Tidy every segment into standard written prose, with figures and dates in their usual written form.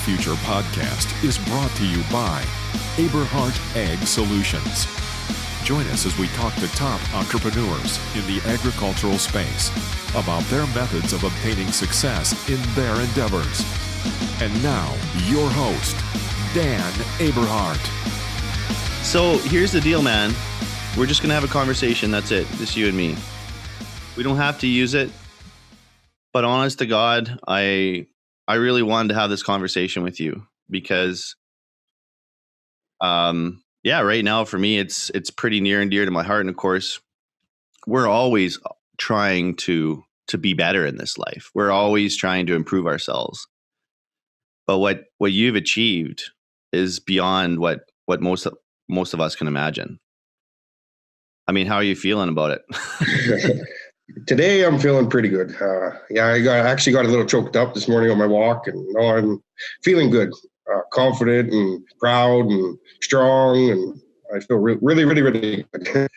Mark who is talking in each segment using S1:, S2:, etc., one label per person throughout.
S1: Future podcast is brought to you by Aberhart Ag Solutions. Join us as we talk to top entrepreneurs in the agricultural space about their methods of obtaining success in their endeavors. And now, your host, Dan Aberhart.
S2: So here's the deal, man. We're just going to have a conversation. That's it. Just you and me. We don't have to use it. But honest to God, I really wanted to have this conversation with you because, right now for me, it's pretty near and dear to my heart. And of course, we're always trying to be better in this life. We're always trying to improve ourselves. But what you've achieved is beyond what most of us can imagine. I mean, how are you feeling about it?
S3: Today, I'm feeling pretty good. I actually got a little choked up this morning on my walk, and I'm feeling good, confident and proud and strong, and I feel really, really, really good.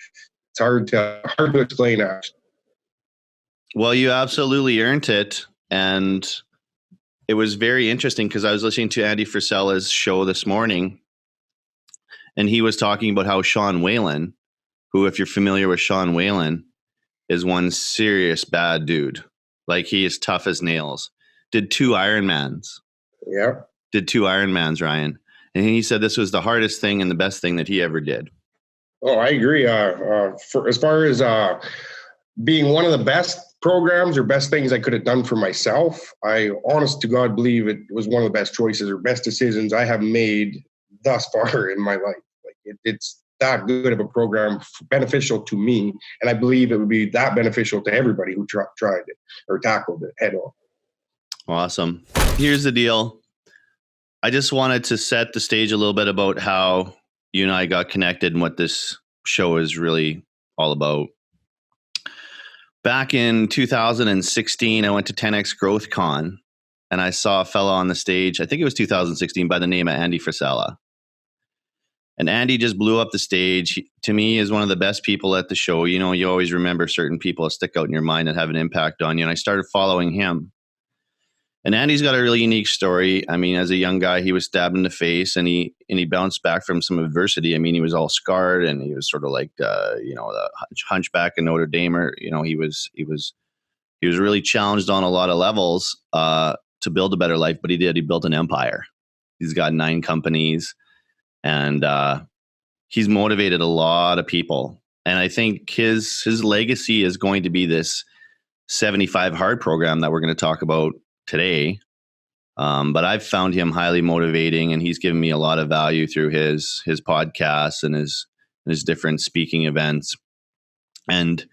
S3: It's hard to explain, actually.
S2: Well, you absolutely earned it, and it was very interesting because I was listening to Andy Frisella's show this morning, and he was talking about how Sean Whalen, who, if you're familiar with Sean Whalen, is one serious bad dude. Like, he is tough as nails. Did 2 Ironmans.
S3: Yeah.
S2: Did 2 Ironmans, Ryan. And he said this was the hardest thing and the best thing that he ever did.
S3: Oh, I agree. As far as being one of the best programs or best things I could have done for myself, I honest to God believe it was one of the best choices or best decisions I have made thus far in my life. Like, it's that good of a program, beneficial to me, and I believe it would be that beneficial to everybody who tried it or tackled it head on.
S2: Awesome. Here's the deal. I just wanted to set the stage a little bit about how you and I got connected and what this show is really all about. Back in 2016, I went to 10X Growth Con, and I saw a fellow on the stage, I think it was 2016, by the name of Andy Frisella. And Andy just blew up the stage. He, to me, is one of the best people at the show. You know, you always remember certain people that stick out in your mind that have an impact on you. And I started following him. And Andy's got a really unique story. I mean, as a young guy, he was stabbed in the face, and he bounced back from some adversity. I mean, he was all scarred, and he was sort of like, the hunchback in Notre Dame. Or, you know, he was really challenged on a lot of levels to build a better life. But he did. He built an empire. He's got 9 companies. And he's motivated a lot of people. And I think his legacy is going to be this 75 Hard program that we're going to talk about today. But I've found him highly motivating, and he's given me a lot of value through his podcasts and his different speaking events. And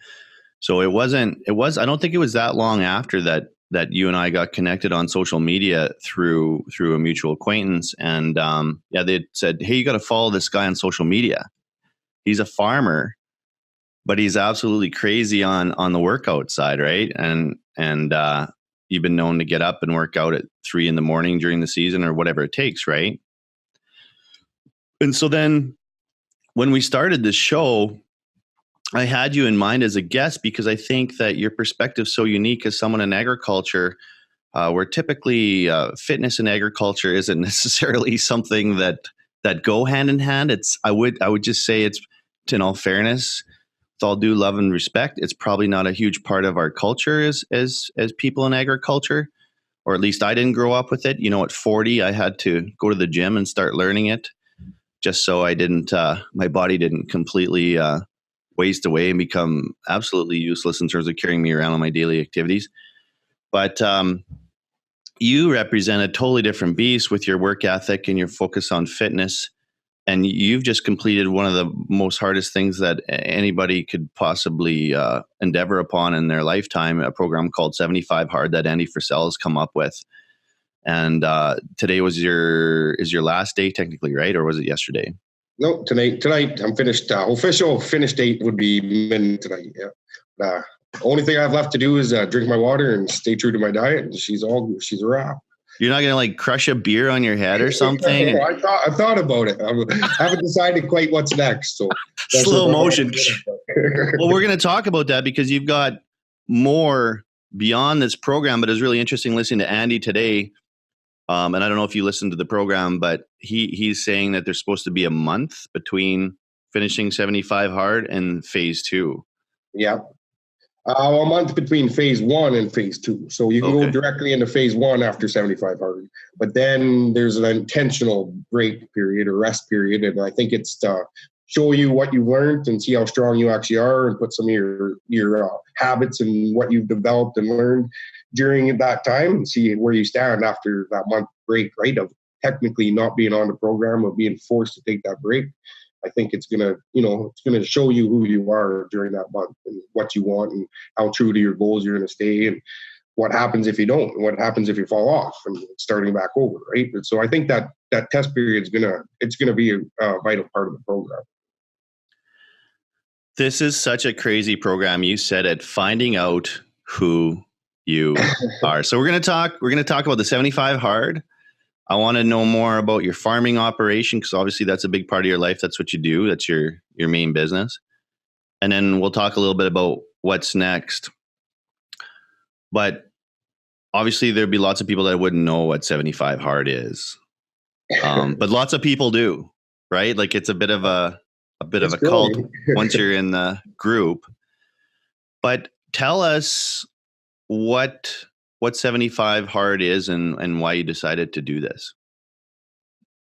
S2: so I don't think it was that long after that you and I got connected on social media through a mutual acquaintance. And they said, hey, you got to follow this guy on social media. He's a farmer, but he's absolutely crazy on the workout side, right? And you've been known to get up and work out at 3 a.m. during the season or whatever it takes, right? And so then when we started this show, I had you in mind as a guest because I think that your perspective is so unique as someone in agriculture, where typically fitness and agriculture isn't necessarily something that go hand in hand. I would just say it's, in all fairness, with all due love and respect, it's probably not a huge part of our culture as people in agriculture, or at least I didn't grow up with it. You know, at 40, I had to go to the gym and start learning it, just so I didn't, my body didn't completely waste away and become absolutely useless in terms of carrying me around on my daily activities. But you represent a totally different beast with your work ethic and your focus on fitness. And you've just completed one of the most hardest things that anybody could possibly endeavor upon in their lifetime, a program called 75 Hard that Andy Frisella has come up with. And today is your last day technically, right? Or was it yesterday?
S3: No, tonight I'm finished. Official finish date would be midnight tonight. Yeah. The only thing I have left to do is drink my water and stay true to my diet. And she's a wrap.
S2: You're not gonna like crush a beer on your head or something?
S3: I thought about it. I haven't decided quite what's next. So
S2: slow motion. Well, we're gonna talk about that because you've got more beyond this program. But it's really interesting listening to Andy today And I don't know if you listened to the program, but he's saying that there's supposed to be a month between finishing 75 hard and phase 2.
S3: Yeah. A month between phase 1 and phase 2. So you can go directly into phase 1 after 75 hard. But then there's an intentional break period or rest period. And I think it's to show you what you learned and see how strong you actually are, and put some of your habits and what you've developed and learned during that time, and see where you stand after that month break, right? Of technically not being on the program, of being forced to take that break. I think it's gonna show you who you are during that month and what you want and how true to your goals you're gonna stay, and what happens if you don't, and what happens if you fall off and starting back over, right? And so I think that test period is gonna be a vital part of the program.
S2: This is such a crazy program. You said it, finding out who you are. So we're gonna talk about the 75 hard. I want to know more about your farming operation, because obviously that's a big part of your life. That's what you do. That's your main business. And then we'll talk a little bit about what's next. But obviously there'd be lots of people that wouldn't know what 75 hard is. But lots of people do, right? Like it's a bit of a cult once you're in the group. But tell us what 75 hard is and why you decided to do this.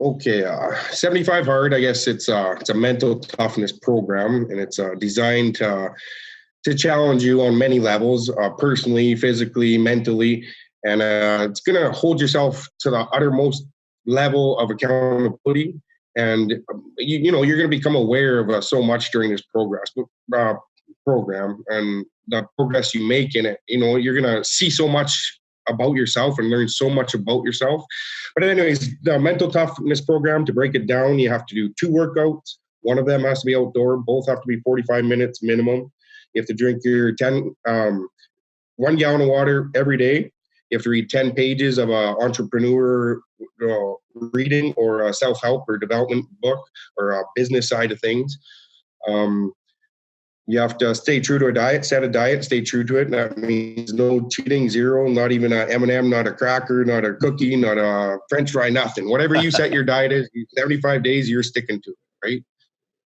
S3: Okay, 75 hard, I guess it's a mental toughness program, and it's designed to challenge you on many levels, personally, physically, mentally, and it's going to hold yourself to the uttermost level of accountability. And you're going to become aware of so much during this program, and the progress you make in it. You're going to see so much about yourself and learn so much about yourself. But anyways, the mental toughness program, to break it down, you have to do 2 workouts. One of them has to be outdoor. Both have to be 45 minutes minimum. You have to drink your 1 gallon of water every day. You have to read 10 pages of an entrepreneur reading, or a self-help or development book, or a business side of things. You have to stay true to a diet, set a diet, stay true to it. And that means no cheating, zero, not even a M&M, not a cracker, not a cookie, not a French fry, nothing. Whatever you set your diet is, 75 days, you're sticking to it, right?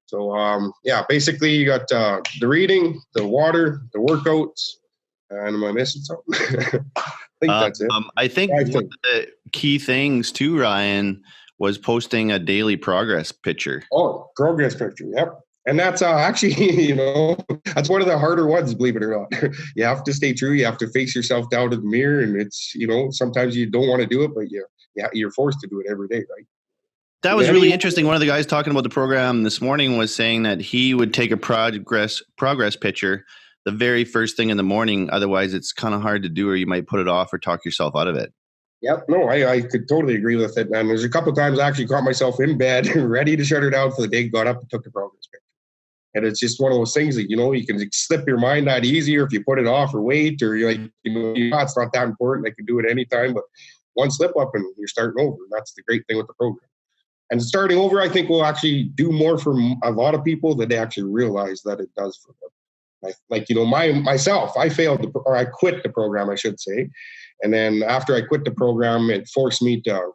S3: So, basically you got the reading, the water, the workouts, and am I missing something? I think that's it.
S2: I think one of the key things too, Ryan, was posting a daily progress picture.
S3: Oh, progress picture, yep. And that's actually, that's one of the harder ones, believe it or not. You have to stay true. You have to face yourself down in the mirror. And it's, sometimes you don't want to do it, but you're forced to do it every day, right?
S2: That was really interesting. One of the guys talking about the program this morning was saying that he would take a progress picture the very first thing in the morning. Otherwise, it's kind of hard to do, or you might put it off or talk yourself out of it.
S3: Yep. No, I could totally agree with it. And there's a couple of times I actually caught myself in bed, ready to shut her down for the day, got up and took the progress picture. And it's just one of those things that, you can slip your mind that easier if you put it off or wait, or you're like, it's not that important. I can do it anytime, but one slip up and you're starting over. That's the great thing with the program. And starting over, I think, will actually do more for a lot of people than they actually realize that it does for them. Myself, I I quit the program, I should say. And then after I quit the program, it forced me to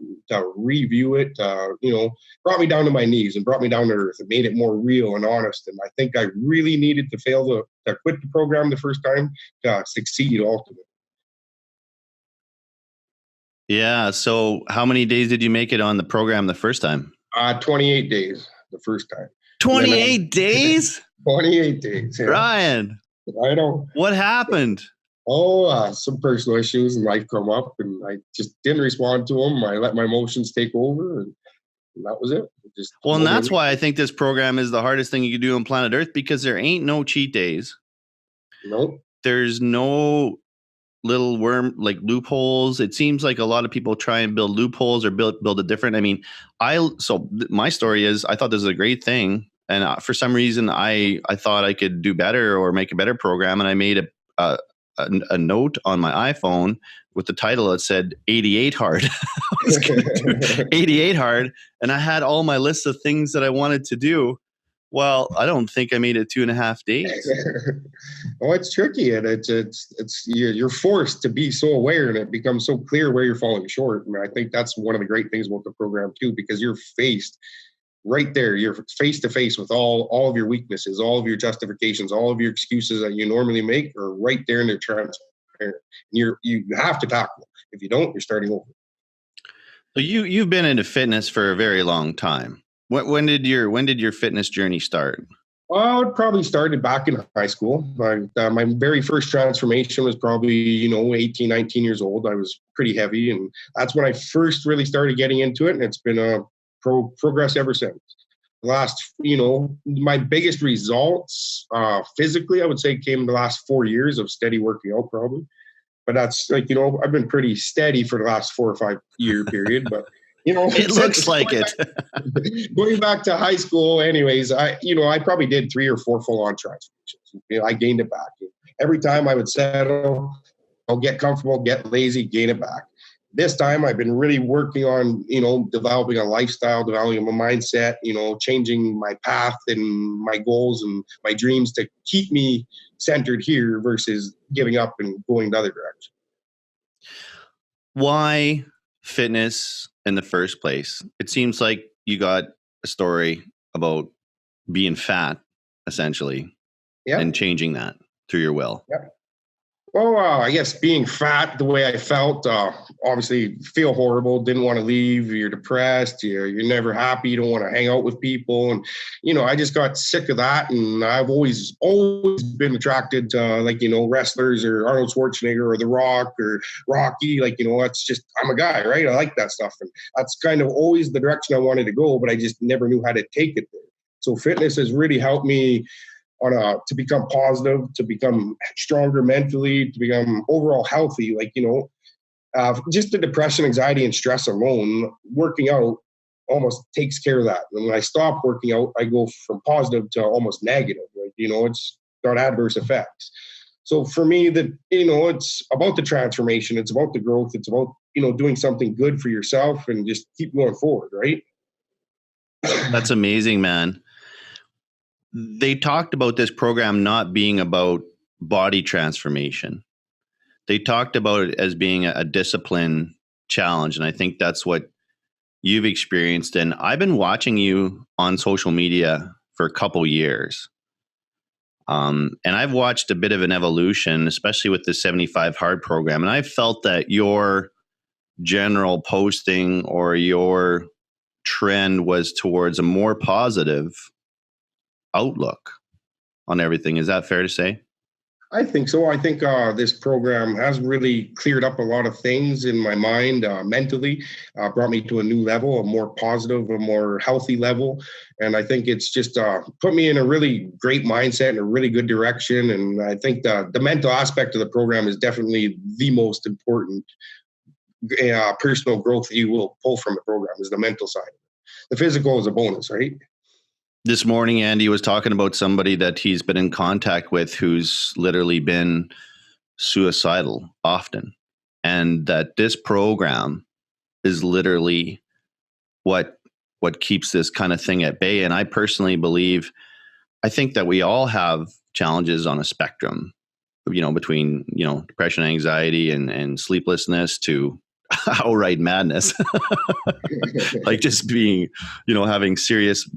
S3: review it, brought me down to my knees and brought me down to earth. It made it more real and honest. And I think I really needed to fail to quit the program the first time to succeed ultimately.
S2: Yeah. So how many days did you make it on the program the first time?
S3: 28 days the first time.
S2: 28 days?
S3: 28 days. Yeah.
S2: Ryan.
S3: I know.
S2: What happened?
S3: Some personal issues in life come up, and I just didn't respond to them. I let my emotions take over, and that was it.
S2: And that's why I think this program is the hardest thing you can do on planet Earth, because there ain't no cheat days.
S3: Nope.
S2: There's no little loopholes. It seems like a lot of people try and build loopholes or build it different. I mean, my story is I thought this was a great thing, and for some reason I thought I could do better or make a better program, and I made a note on my iPhone with the title that said 88 hard. I was gonna do 88 hard, and I had all my list of things that I wanted to do. Well, I don't think I made it 2.5 days.
S3: Oh, it's tricky, and you're forced to be so aware, and it becomes so clear where you're falling short. I mean, I think that's one of the great things about the program too, because you're faced right there. You're face to face with all of your weaknesses, all of your justifications, all of your excuses that you normally make are right there, and they're transparent. And you have to tackle them. If you don't, you're starting over.
S2: So you've been into fitness for a very long time. When did your fitness journey start?
S3: Well, it probably started back in high school. My very first transformation was probably, 18, 19 years old. I was pretty heavy, and that's when I first really started getting into it, and it's been a progress ever since. My biggest results physically, I would say, came the last 4 years of steady working out probably. But that's I've been pretty steady for the last 4 or 5 year period, but
S2: it looks like it.
S3: Going back to high school, anyways, I probably did 3 or 4 full-on transformations. I gained it back. Every time I would settle, I'll get comfortable, get lazy, gain it back. This time I've been really working on, developing a lifestyle, developing a mindset, changing my path and my goals and my dreams to keep me centered here versus giving up and going the other direction.
S2: Why fitness in the first place? It seems like you got a story about being fat, essentially, and changing that through your will.
S3: Yep. Well, I guess being fat the way I felt, obviously feel horrible, didn't want to leave, you're depressed, you're never happy, you don't want to hang out with people. And, I just got sick of that. And I've always been attracted to wrestlers or Arnold Schwarzenegger or The Rock or Rocky. That's just, I'm a guy, right? I like that stuff. And that's kind of always the direction I wanted to go, but I just never knew how to take it there. So fitness has really helped me to become positive, to become stronger mentally, to become overall healthy. Just the depression, anxiety, and stress alone, working out almost takes care of that. And when I stop working out, I go from positive to almost negative. It's got adverse effects. So for me, it's about the transformation. It's about the growth. It's about, doing something good for yourself and just keep going forward, right?
S2: That's amazing, man. They talked about this program not being about body transformation. They talked about it as being a discipline challenge. And I think that's what you've experienced. And I've been watching you on social media for a couple years. And I've watched a bit of an evolution, especially with the 75 Hard program. And I felt that your general posting or your trend was towards a more positive outlook on everything. Is that fair to say?
S3: I think so. I think this program has really cleared up a lot of things in my mind mentally, brought me to a new level, a more positive, a more healthy level. And I think it's just put me in a really great mindset and a really good direction. And I think the mental aspect of the program is definitely the most important personal growth you will pull from the program is the mental side. The physical is a bonus, right?
S2: This morning, Andy was talking about somebody that he's been in contact with who's literally been suicidal often. And that this program is literally what keeps this kind of thing at bay. And I personally I think that we all have challenges on a spectrum, between, depression, anxiety, and sleeplessness to outright madness. Like just being, having serious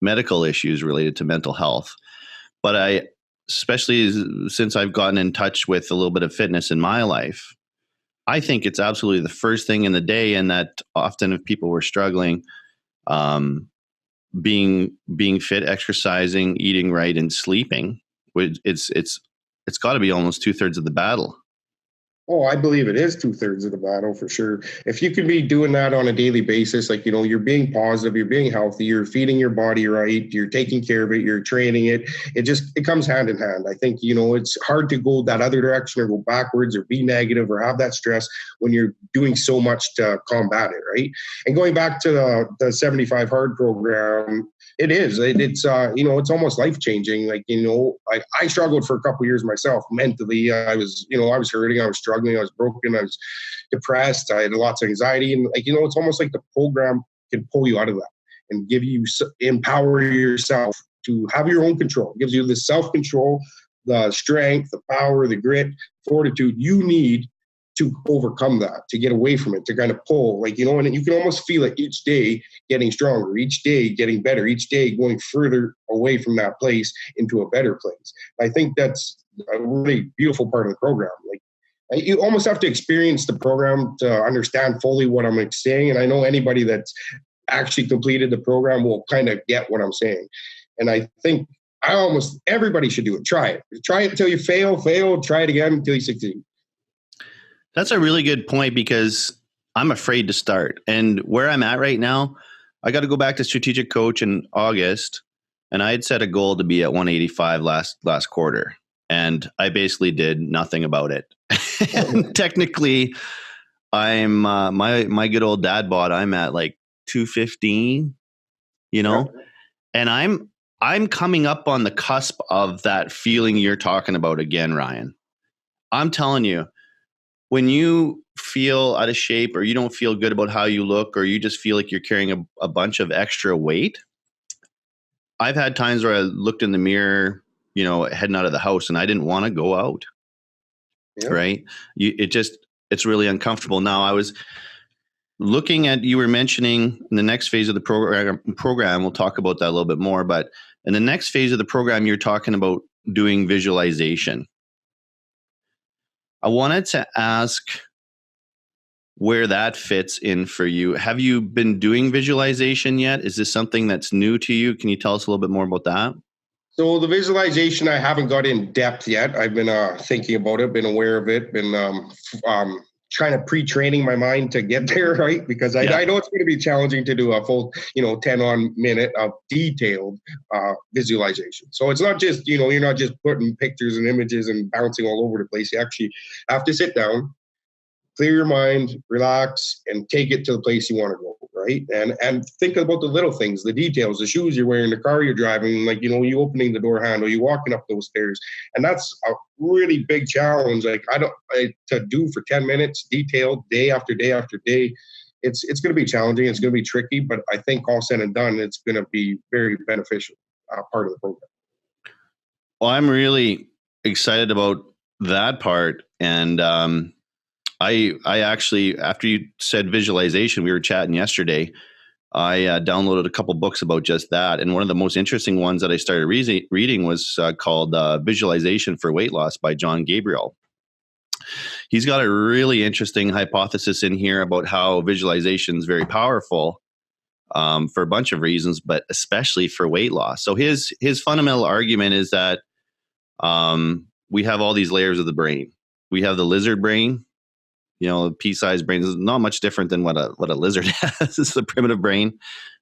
S2: medical issues related to mental health. But especially since I've gotten in touch with a little bit of fitness in my life, I think it's absolutely the first thing in the day. And that often if people were struggling, being fit, exercising, eating right, and sleeping, it's got to be almost 2/3 of the battle.
S3: Oh, I believe it is 2/3 of the battle for sure. If you can be doing that on a daily basis, you're being positive, you're being healthy, you're feeding your body right, you're taking care of it, you're training it. It comes hand in hand. I think, it's hard to go that other direction or go backwards or be negative or have that stress when you're doing so much to combat it, right? And going back to the 75 Hard program, it is. It's almost life changing. I struggled for a couple of years myself mentally. I was hurting. I was struggling. I was broken. I was depressed. I had lots of anxiety, and it's almost like the program can pull you out of that and empower yourself to have your own control. It gives you the self-control, the strength, the power, the grit, fortitude you need to overcome that, to get away from it, to kind of pull, and you can almost feel it each day getting stronger, each day getting better, each day going further away from that place into a better place. I think that's a really beautiful part of the program. You almost have to experience the program to understand fully what I'm saying. And I know anybody that's actually completed the program will kind of get what I'm saying. And I think everybody should do it. Try it. Try it until you fail, try it again until you succeed.
S2: That's a really good point, because I'm afraid to start. And where I'm at right now, I got to go back to strategic coach in August, and I had set a goal to be at 185 last quarter, and I basically did nothing about it. And technically, I'm my good old dad bod. I'm at like 215,
S3: Yeah.
S2: and I'm coming up on the cusp of that feeling you're talking about again, Ryan. I'm telling you, when you feel out of shape, or you don't feel good about how you look, or you just feel like you're carrying a bunch of extra weight, I've had times where I looked in the mirror, heading out of the house, and I didn't want to go out. Yeah. Right? It's really uncomfortable. Now, I was looking at, you were mentioning in the next phase of the program, we'll talk about that a little bit more, but in the next phase of the program, you're talking about doing visualization. I wanted to ask where that fits in for you. Have you been doing visualization yet? Is this something that's new to you? Can you tell us a little bit more about that?
S3: So the visualization, I haven't got in depth yet. I've been thinking about it, been aware of it, been trying to pre-training my mind to get there, right? Because I know it's going to be challenging to do a full, 10 minute of detailed visualization. So it's not just, you're not just putting pictures and images and bouncing all over the place. You actually have to sit down, clear your mind, relax, and take it to the place you want to go, right? And think about the little things, the details, the shoes you're wearing, the car you're driving, you opening the door handle, you walking up those stairs. And that's a really big challenge. To do for 10 minutes, detailed, day after day after day. It's going to be challenging. It's going to be tricky, but I think all said and done, it's going to be very beneficial part of the program.
S2: Well, I'm really excited about that part. And, I actually, after you said visualization, we were chatting yesterday, I downloaded a couple books about just that. And one of the most interesting ones that I started reading was called Visualization for Weight Loss by John Gabriel. He's got a really interesting hypothesis in here about how visualization is very powerful for a bunch of reasons, but especially for weight loss. So his fundamental argument is that we have all these layers of the brain. We have the lizard brain. The pea-sized brain is not much different than what a lizard has. It's the primitive brain.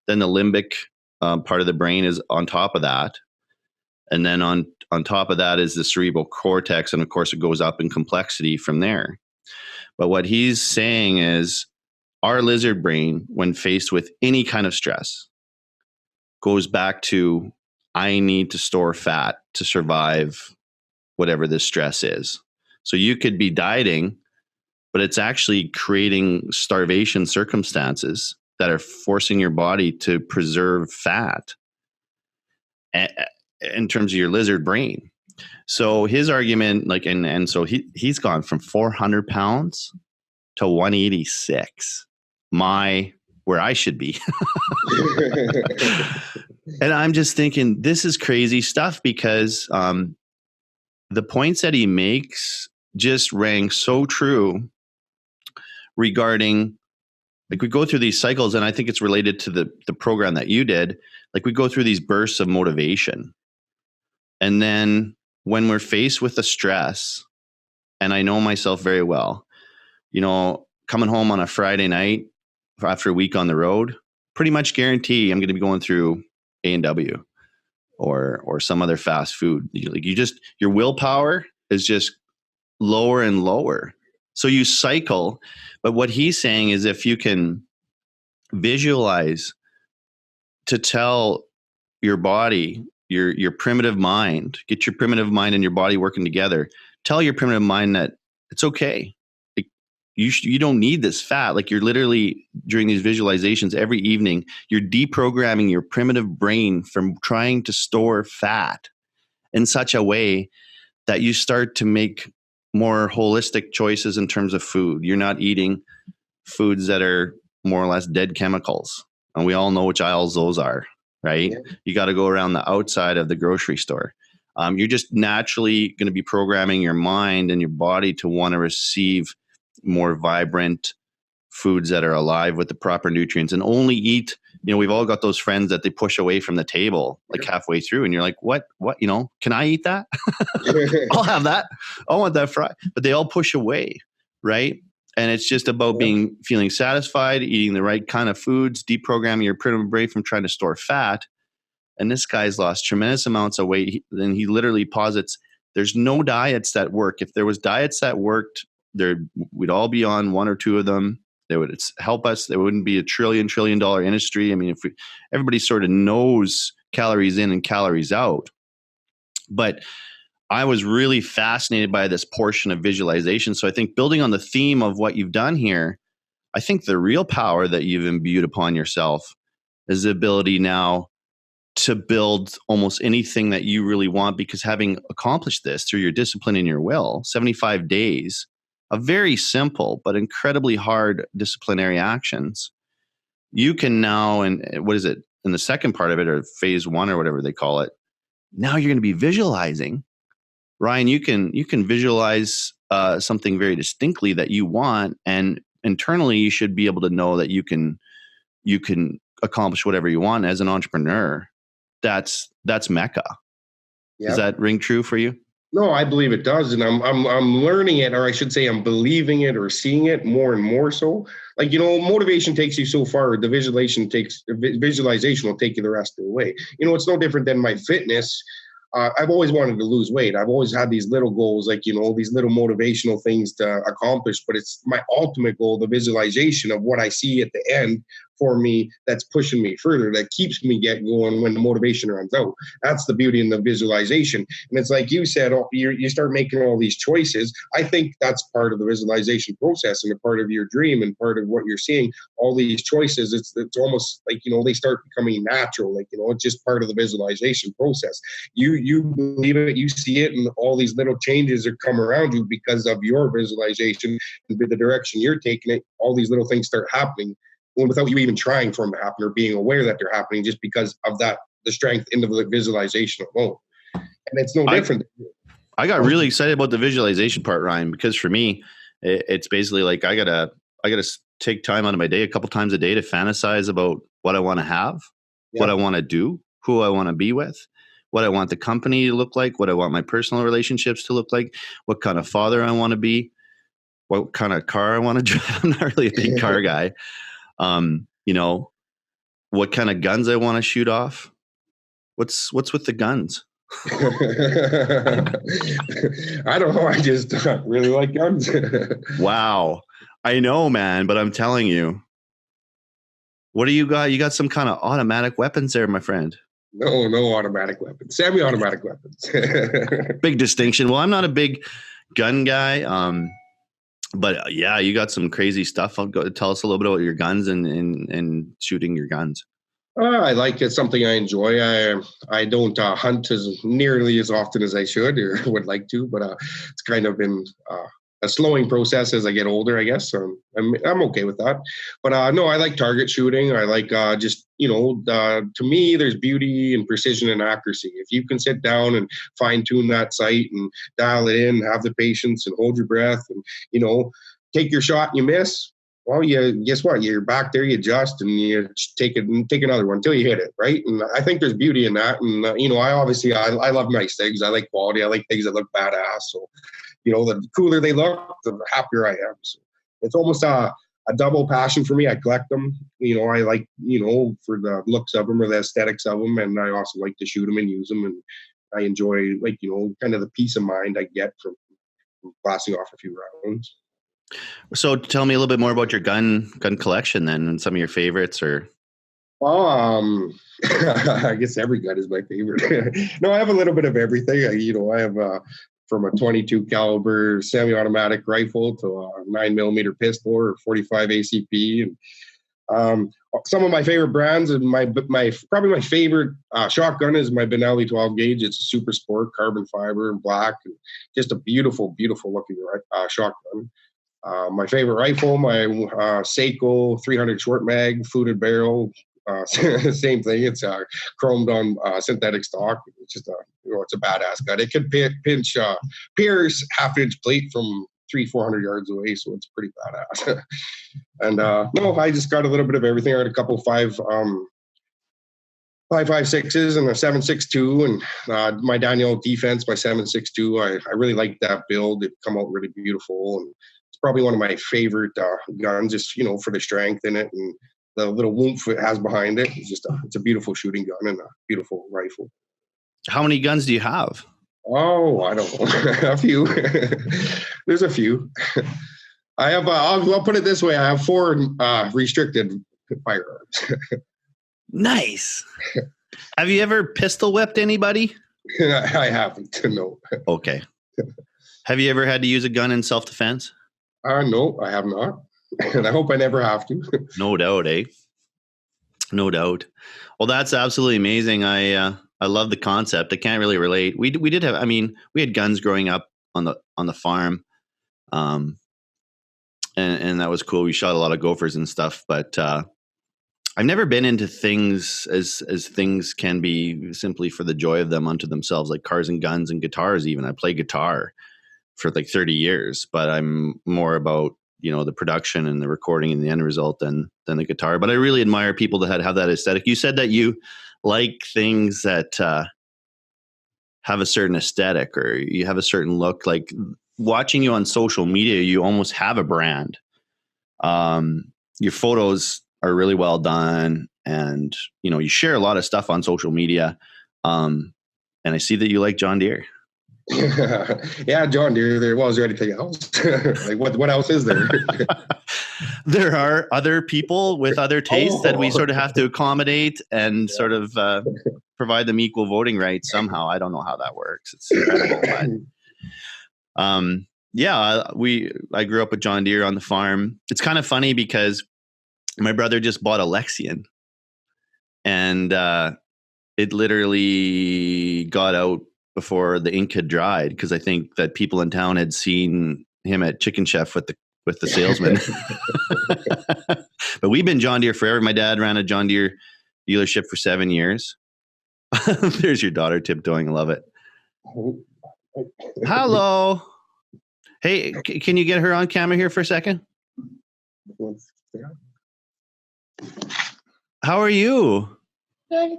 S2: Then the limbic part of the brain is on top of that. And then on top of that is the cerebral cortex. And of course, it goes up in complexity from there. But what he's saying is our lizard brain, when faced with any kind of stress, goes back to, I need to store fat to survive whatever this stress is. So you could be dieting, but it's actually creating starvation circumstances that are forcing your body to preserve fat in terms of your lizard brain. So his argument, and so he's gone from 400 pounds to 186, where I should be. And I'm just thinking, this is crazy stuff, because the points that he makes just rang so true regarding, we go through these cycles, and I think it's related to the program that you did. We go through these bursts of motivation. And then when we're faced with the stress, and I know myself very well, coming home on a Friday night after a week on the road, pretty much guarantee I'm going to be going through A&W or some other fast food. Your willpower is just lower and lower. So you cycle. But what he's saying is, if you can visualize to tell your body, your primitive mind, get your primitive mind and your body working together, tell your primitive mind that it's okay. you don't need this fat. Like you're literally during these visualizations every evening, you're deprogramming your primitive brain from trying to store fat in such a way that you start to make more holistic choices in terms of food. You're not eating foods that are more or less dead chemicals. And we all know which aisles those are, right? Yeah. You got to go around the outside of the grocery store. You're just naturally going to be programming your mind and your body to want to receive more vibrant foods that are alive with the proper nutrients, and only eat, we've all got those friends that they push away from the table like halfway through, and you're like, what, can I eat that? I'll have that. I want that fry. But they all push away, right? And it's just about feeling satisfied, eating the right kind of foods, deprogramming your primitive brain from trying to store fat. And this guy's lost tremendous amounts of weight. Then he literally posits there's no diets that work. If there was diets that worked, we'd all be on one or two of them. They would help us. There wouldn't be a trillion dollar industry. I mean, everybody sort of knows calories in and calories out. But I was really fascinated by this portion of visualization. So I think building on the theme of what you've done here, I think the real power that you've imbued upon yourself is the ability now to build almost anything that you really want, because having accomplished this through your discipline and your will, 75 days, a very simple but incredibly hard disciplinary actions, you can now, and what is it, in the second part of it, or phase one or whatever they call it, now you're going to be visualizing. Ryan, you can visualize something very distinctly that you want, and internally you should be able to know that you can accomplish whatever you want as an entrepreneur. That's Mecca. Yep. Does that ring true for you?
S3: No, I believe it does, and I'm learning it, or I should say, I'm believing it or seeing it more and more so. Like, motivation takes you so far. The visualization will take you the rest of the way. It's no different than my fitness. I've always wanted to lose weight. I've always had these little goals, like, these little motivational things to accomplish. But it's my ultimate goal, the visualization of what I see at the end for me, that's pushing me further, that keeps me getting going when the motivation runs out. That's the beauty in the visualization. And it's like you said, you start making all these choices. I think that's part of the visualization process and a part of your dream and part of what you're seeing, all these choices. It's almost like, they start becoming natural. Like, it's just part of the visualization process. You believe it, you see it, and all these little changes that come around you because of your visualization and the direction you're taking it. All these little things start happening without you even trying for them to happen or being aware that they're happening, just because of the strength in the visualization alone. And it's no different.
S2: I got really excited about the visualization part, Ryan, because for me, it's basically like I gotta take time out of my day, a couple times a day, to fantasize about what I want to have, what I want to do, who I want to be with, what I want the company to look like, what I want my personal relationships to look like, what kind of father I want to be, what kind of car I want to drive. I'm not really a big car guy. What kind of guns I want to shoot off. What's with the guns?
S3: I don't know. I just really like guns.
S2: Wow. I know, man, but I'm telling you. What do you got? You got some kind of automatic weapons there, my friend.
S3: No automatic weapons. Semi-automatic weapons.
S2: Big distinction. Well, I'm not a big gun guy. But yeah, you got some crazy stuff. Tell us a little bit about your guns and shooting your guns.
S3: I like it. Something I enjoy. I don't hunt as nearly as often as I should or would like to, but it's kind of been a slowing process as I get older, I guess. I'm okay with that. But no, I like target shooting. I like to me, there's beauty and precision and accuracy. If you can sit down and fine tune that sight and dial it in, have the patience and hold your breath and, take your shot and you miss, well, guess what? You're back there, you adjust, and you take another one until you hit it, right? And I think there's beauty in that. And, I love nice things. I like quality. I like things that look badass. So, the cooler they look, the happier I am. So it's almost a double passion for me. I collect them. I like, for the looks of them or the aesthetics of them. And I also like to shoot them and use them. And I enjoy, kind of the peace of mind I get from blasting off a few rounds.
S2: So tell me a little bit more about your gun collection then, and some of your favorites. Or
S3: I guess every gun is my favorite. No, I have a little bit of everything. I have from a 22 caliber semi-automatic rifle to a 9mm pistol or 45 ACP. And some of my favorite brands and my probably my favorite shotgun is my Benelli 12 gauge. It's a super sport, carbon fiber and black, and just a beautiful, beautiful looking shotgun. My favorite rifle, my Seiko 300 short mag, fluted barrel. Same thing. It's chromed on synthetic stock. It's just it's a badass gun. It can pierce half-inch plate from 300-400 yards away, so it's pretty badass. And no, I just got a little bit of everything. I had a couple 5.56s and a 7.62, and my Daniel Defense, my 7.62. I really like that build. It come out really beautiful, and it's probably one of my favorite guns, just for the strength in it and the little woomph it has behind it. It's a beautiful shooting gun and a beautiful rifle.
S2: How many guns do you have?
S3: Oh, I don't know. A few. There's a few. I have, I'll put it this way. I have 4 restricted firearms.
S2: Nice. Have you ever pistol whipped anybody?
S3: I haven't, no.
S2: Okay. Have you ever had to use a gun in self-defense?
S3: No, I have not. And I hope I never have to.
S2: No doubt, eh? No doubt. Well, that's absolutely amazing. I love the concept. I can't really relate. We did have, we had guns growing up on the farm. And that was cool. We shot a lot of gophers and stuff, but I've never been into things as things can be simply for the joy of them unto themselves, like cars and guns and guitars. Even I play guitar for like 30 years, but I'm more about the production and the recording and the end result than the guitar. But I really admire people that have that aesthetic. You said that you like things that have a certain aesthetic or you have a certain look. Like watching you on social media, you almost have a brand. Your photos are really well done, and you share a lot of stuff on social media. And I see that you like John Deere.
S3: Yeah, John Deere. There was anything else? Like what else is there?
S2: There are other people with other tastes that we sort of have to accommodate and sort of provide them equal voting rights somehow. I don't know how that works. It's incredible. But, I grew up with John Deere on the farm. It's kind of funny because my brother just bought a Lexion, and it literally got out before the ink had dried, because I think that people in town had seen him at Chicken Chef with the salesman. But we've been John Deere forever. My dad ran a John Deere dealership for 7 years. There's your daughter tiptoeing. I love it. Hello. Hey, can you get her on camera here for a second? How are you?
S4: Good.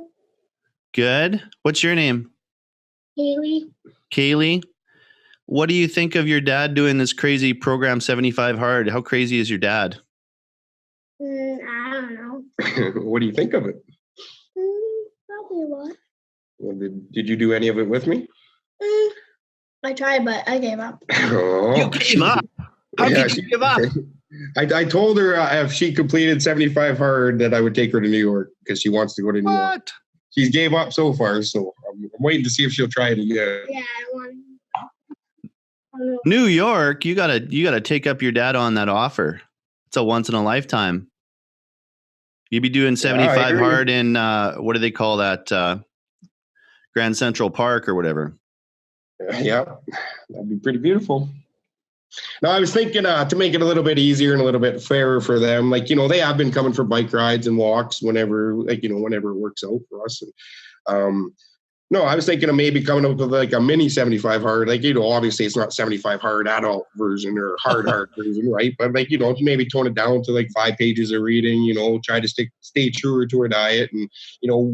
S2: Good. What's your name? Kaylee. What do you think of your dad doing this crazy program 75 hard? How crazy is your dad?
S4: I don't know.
S3: What do you think of it?
S4: Probably a lot.
S3: Well, did you do any of it with me?
S4: I tried, but I gave up.
S3: Oh,
S2: You gave up? How could you give up?
S3: I told her if she completed 75 hard that I would take her to New York because she wants to go to New York.
S2: What?
S3: She's gave up so far, so I'm waiting to see if she'll try it again.
S4: Yeah, I want.
S2: New York, you gotta take up your dad on that offer. It's a once in a lifetime. You'd be doing 75 hard in what do they call that? Grand Central Park or whatever.
S3: Yeah, that'd be pretty beautiful. Now, I was thinking to make it a little bit easier and a little bit fairer for them. Like, they have been coming for bike rides and walks whenever it works out for us. And, no, I was thinking of maybe coming up with like a mini 75 hard. Like, obviously it's not 75 hard adult version or hard version, right? But like, maybe tone it down to like 5 pages of reading, try to stay truer to her diet and,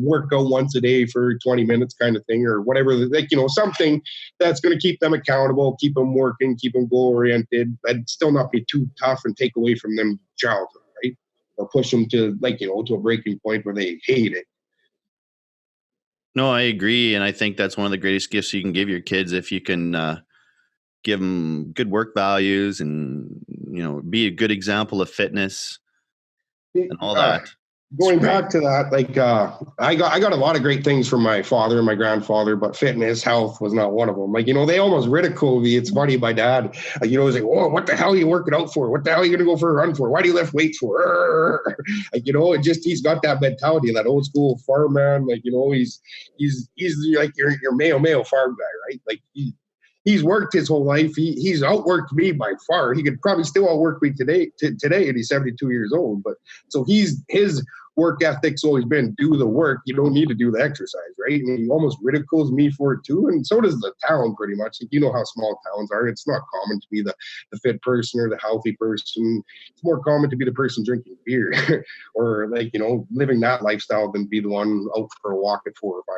S3: work out once a day for 20 minutes kind of thing or whatever. Like, something that's going to keep them accountable, keep them working, keep them goal oriented, and still not be too tough and take away from them childhood, right? Or push them to like, to a breaking point where they hate it.
S2: No, I agree. And I think that's one of the greatest gifts you can give your kids if you can give them good work values and, be a good example of fitness and all that.
S3: going back to that, like I got a lot of great things from my father and my grandfather, but fitness, health was not one of them. Like, they almost ridicule me. It's funny. My dad, he's like, "Oh, what the hell are you working out for? What the hell are you going to go for a run for? Why do you lift weights for?" It just, he's got that mentality, that old school farm man. Like, he's like your Mayo farm guy, right? Like he's worked his whole life. He's outworked me by far. He could probably still outwork me today, and he's 72 years old. But so his work ethic's always been do the work. You don't need to do the exercise, right? And he almost ridicules me for it too. And so does the town pretty much. Like, how small towns are. It's not common to be the fit person or the healthy person. It's more common to be the person drinking beer or living that lifestyle than be the one out for a walk at 4 or 5.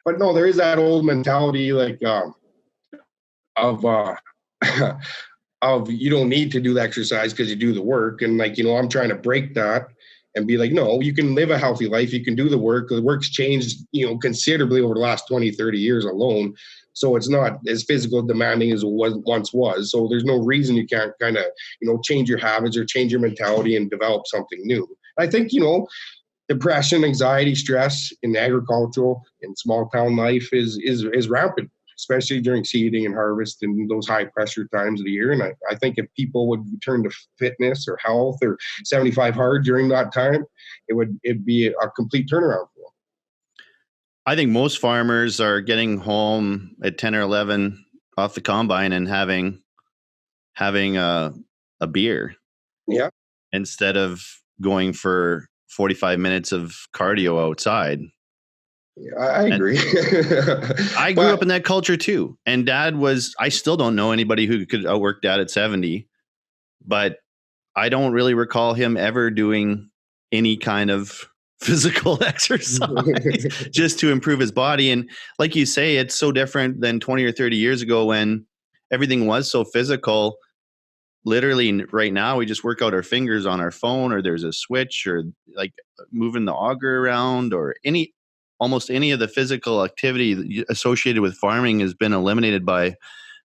S3: But no, there is that old mentality of of you don't need to do the exercise because you do the work. And I'm trying to break that and be like, no, you can live a healthy life. You can do the work. The work's changed, considerably over the last 20, 30 years alone. So it's not as physical demanding as it once was. So there's no reason you can't kind of, change your habits or change your mentality and develop something new. I think, depression, anxiety, stress in agricultural and small town life is rampant, especially during seeding and harvest and those high pressure times of the year. And I think if people would turn to fitness or health or 75 hard during that time, it'd be a complete turnaround for them.
S2: I think most farmers are getting home at 10 or 11 off the combine and having a beer.
S3: Yeah.
S2: Instead of going for 45 minutes of cardio outside.
S3: Yeah, I agree.
S2: I grew up in that culture too. And Dad I still don't know anybody who could outwork Dad at 70, but I don't really recall him ever doing any kind of physical exercise just to improve his body. And like you say, it's so different than 20 or 30 years ago when everything was so physical. Literally right now, we just work out our fingers on our phone, or there's a switch, or like moving the auger around, or almost any of the physical activity associated with farming has been eliminated by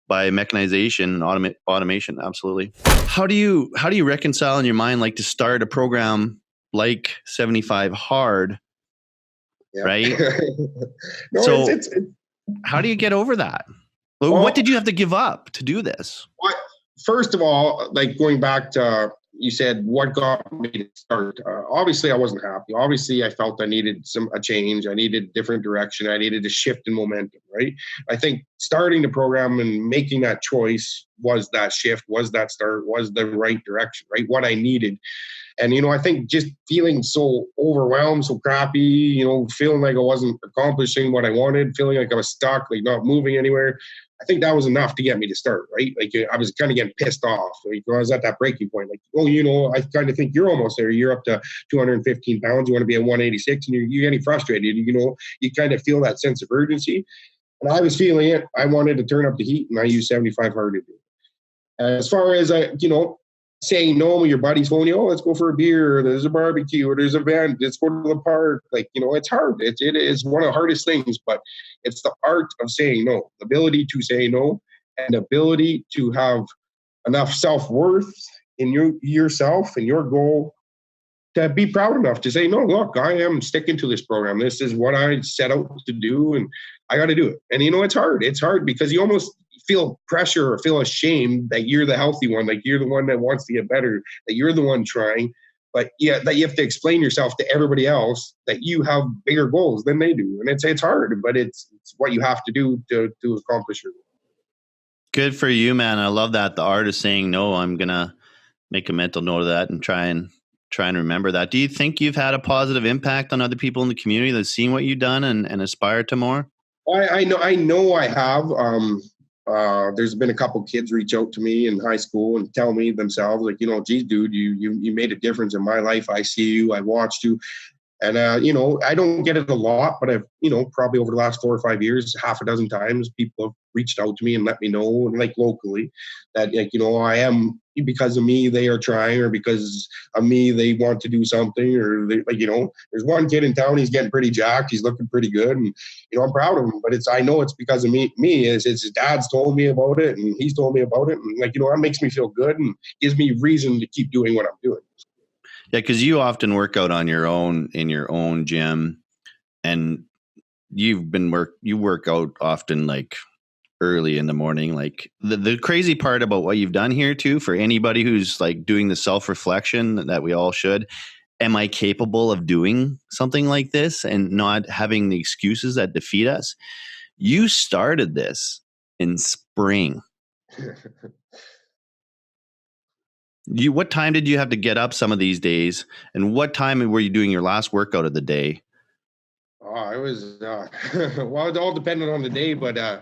S2: mechanization and automation. Absolutely. How do you reconcile in your mind, like, to start a program like 75 hard,
S3: yeah.
S2: right?
S3: No,
S2: so
S3: it's
S2: how do you get over that? What did you have to give up to do this?
S3: First of all, like going back to, you said, what got me to start? Obviously, I wasn't happy. Obviously, I felt I needed a change. I needed different direction. I needed a shift in momentum, right? I think starting the program and making that choice was that shift, was that start, was the right direction, right? What I needed. And, I think just feeling so overwhelmed, so crappy, feeling like I wasn't accomplishing what I wanted, feeling like I was stuck, like not moving anywhere. I think that was enough to get me to start, right? Like I was kind of getting pissed off. Like, I was at that breaking point. Like, I kind of think you're almost there. You're up to 215 pounds. You want to be at 186, and you're getting frustrated. You kind of feel that sense of urgency. And I was feeling it. I wanted to turn up the heat, and I used 75 hard to do it. As far as saying no when your buddy's phone you, let's go for a beer, or there's a barbecue, or there's an event, let's go to the park. Like, it's hard. It is one of the hardest things, but it's the art of saying no, the ability to say no, and the ability to have enough self-worth in yourself and your goal to be proud enough to say, no, look, I am sticking to this program. This is what I set out to do, and I got to do it. And it's hard. It's hard because you almost feel pressure or feel ashamed that you're the healthy one, like you're the one that wants to get better, that you're the one trying, but yeah, that you have to explain yourself to everybody else that you have bigger goals than they do. And it's hard, but it's what you have to do to accomplish your goal.
S2: Good for you, man. I love that. The art of saying no. I'm going to make a mental note of that and try and remember that. Do you think you've had a positive impact on other people in the community that's seen what you've done and aspire to more?
S3: I know I have. There's been a couple kids reach out to me in high school and tell me themselves, like, geez, dude, you made a difference in my life. I see you. I watched you. And, I don't get it a lot, but I've, probably over the last 4 or 5 years, half a dozen times, people have reached out to me and let me know, like locally, that, like, I am, because of me, they are trying, or because of me, they want to do something, or they, like, there's one kid in town, he's getting pretty jacked. He's looking pretty good. And, I'm proud of him, but I know it's because of me is his dad's told me about it, and he's told me about it. And, like, that makes me feel good and gives me reason to keep doing what I'm doing.
S2: Yeah, because you often work out on your own in your own gym, and you work out often like early in the morning. Like the crazy part about what you've done here too, for anybody who's like doing the self-reflection that we all should, am I capable of doing something like this and not having the excuses that defeat us? You started this in spring. What time did you have to get up some of these days? And what time were you doing your last workout of the day?
S3: I was well, it all depended on the day, but to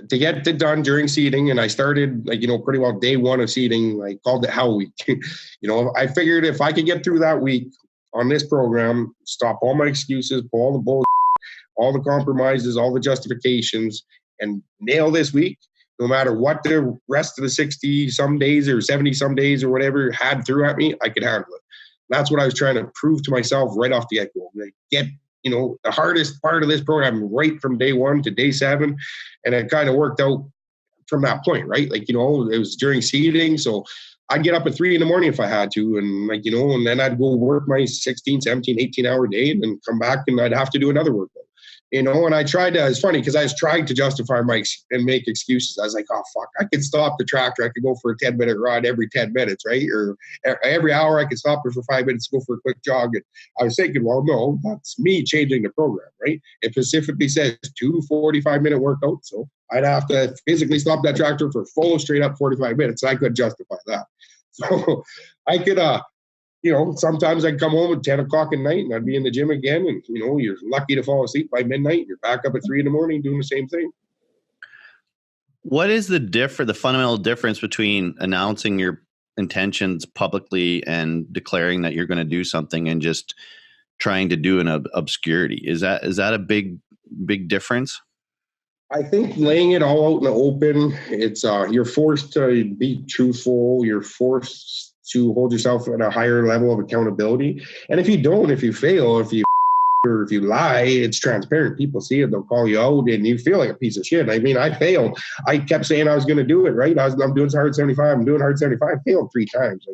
S3: get it done during seeding, and I started pretty well day one of seeding. I called it Hell Week. I figured if I could get through that week on this program, stop all my excuses, pull all the bull, all the compromises, all the justifications, and nail this week. No matter what the rest of the 60 some days or 70 some days or whatever had threw at me, I could handle it. That's what I was trying to prove to myself right off the get-go. Get the hardest part of this program right from day one to day 7. And it kind of worked out from that point, right? It was during seeding. So I'd get up at 3 a.m. if I had to. And and then I'd go work my 16, 17, 18-hour day and then come back and I'd have to do another workout. And I tried to, it's funny because I was trying to justify and make excuses. I was like, oh, fuck, I could stop the tractor. I could go for a 10-minute ride every 10 minutes, right? Or every hour I could stop it for 5 minutes to go for a quick jog. And I was thinking, well, no, that's me changing the program, right? It specifically says 2 45-minute workouts. So I'd have to physically stop that tractor for full straight up 45 minutes. I could justify that. So I could, sometimes I'd come home at 10 o'clock at night and I'd be in the gym again. And, you're lucky to fall asleep by midnight. You're back up at 3 a.m. doing the same thing.
S2: What is the fundamental difference between announcing your intentions publicly and declaring that you're going to do something and just trying to do an obscurity? Is that a big difference?
S3: I think laying it all out in the open, it's you're forced to be truthful. You're forced to hold yourself at a higher level of accountability. And if you fail, if you lie, it's transparent. People see it, they'll call you out and you feel like a piece of shit. I mean, I failed. I kept saying I was going to do it, right? I'm doing hard 75. I'm doing hard 75. I failed 3 times,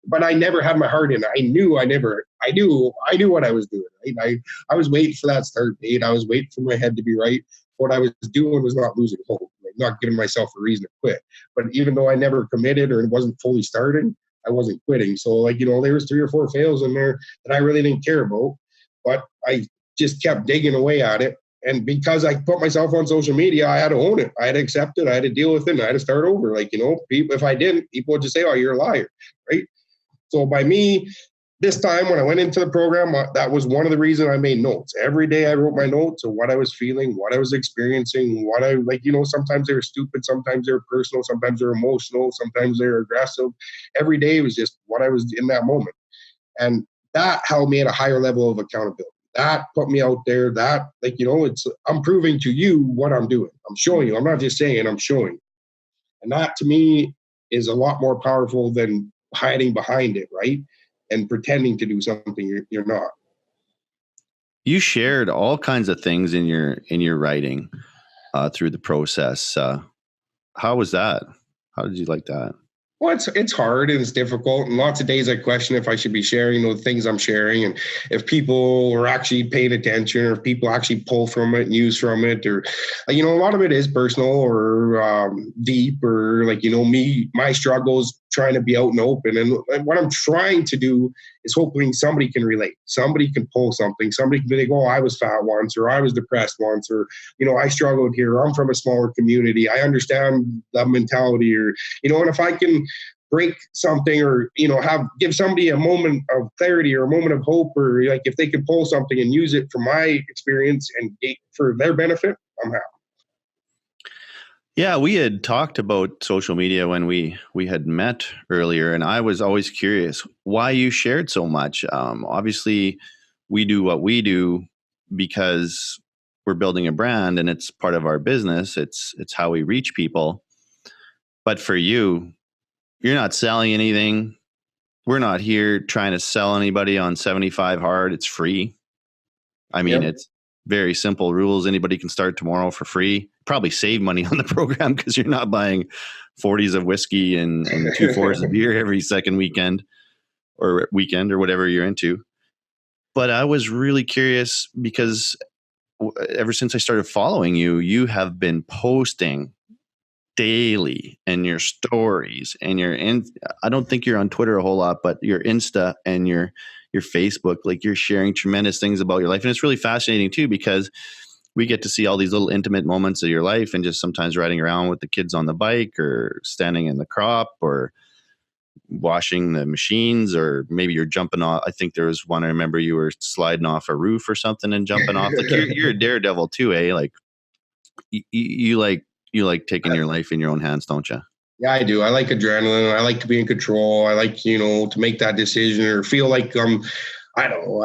S3: but I never had my heart in it. I knew what I was doing, right? I was waiting for that start date. I was waiting for my head to be right. What I was doing was not losing hope, not giving myself a reason to quit. But even though I never committed or it wasn't fully started, I wasn't quitting. So there was 3 or 4 fails in there that I really didn't care about, but I just kept digging away at it. And because I put myself on social media, I had to own it. I had to accept it. I had to deal with it. And I had to start over. People, if I didn't, people would just say, oh, you're a liar. Right. So by me, this time when I went into the program, that was one of the reasons I made notes. Every day I wrote my notes of what I was feeling, what I was experiencing, sometimes they were stupid, sometimes they were personal, sometimes they're emotional, sometimes they're aggressive. Every day was just what I was in that moment. And that held me at a higher level of accountability. That put me out there. That, I'm proving to you what I'm doing. I'm showing you. I'm not just saying, I'm showing you. And that to me is a lot more powerful than hiding behind it, right? And pretending to do something you're not.
S2: You shared all kinds of things in your writing through the process. How was that? How did you like that?
S3: Well, it's hard and it's difficult. And lots of days I question if I should be sharing the things I'm sharing and if people are actually paying attention or if people actually pull from it and use from it or, a lot of it is personal or deep or my struggles trying to be out and open. And what I'm trying to do is hoping somebody can relate. Somebody can pull something. Somebody can be like, oh, I was fat once or I was depressed once or, I struggled here. I'm from a smaller community. I understand that mentality or, and if I can break something or, give somebody a moment of clarity or a moment of hope or if they can pull something and use it from my experience and for their benefit, I'm happy.
S2: Yeah, we had talked about social media when we had met earlier, and I was always curious why you shared so much. Obviously, we do what we do because we're building a brand and it's part of our business. It's how we reach people. But for you, you're not selling anything. We're not here trying to sell anybody on 75 hard. It's free. I mean, It's very simple rules. Anybody can start tomorrow for free. Probably save money on the program because you're not buying 40s of whiskey and 2 4s of beer every second weekend. or weekend or whatever you're into. But I was really curious because ever since I started following you, you have been posting daily and your stories and I don't think you're on Twitter a whole lot, but your Insta and your Facebook, like you're sharing tremendous things about your life. And it's really fascinating too, because we get to see all these little intimate moments of your life and just sometimes riding around with the kids on the bike or standing in the crop or washing the machines, or maybe you're jumping off. I think there was one, I remember you were sliding off a roof or something and jumping off. Like you're a daredevil too, eh? Like you like taking your life in your own hands, don't you?
S3: Yeah, I do. I like adrenaline. I like to be in control. I like, to make that decision or feel like I don't know.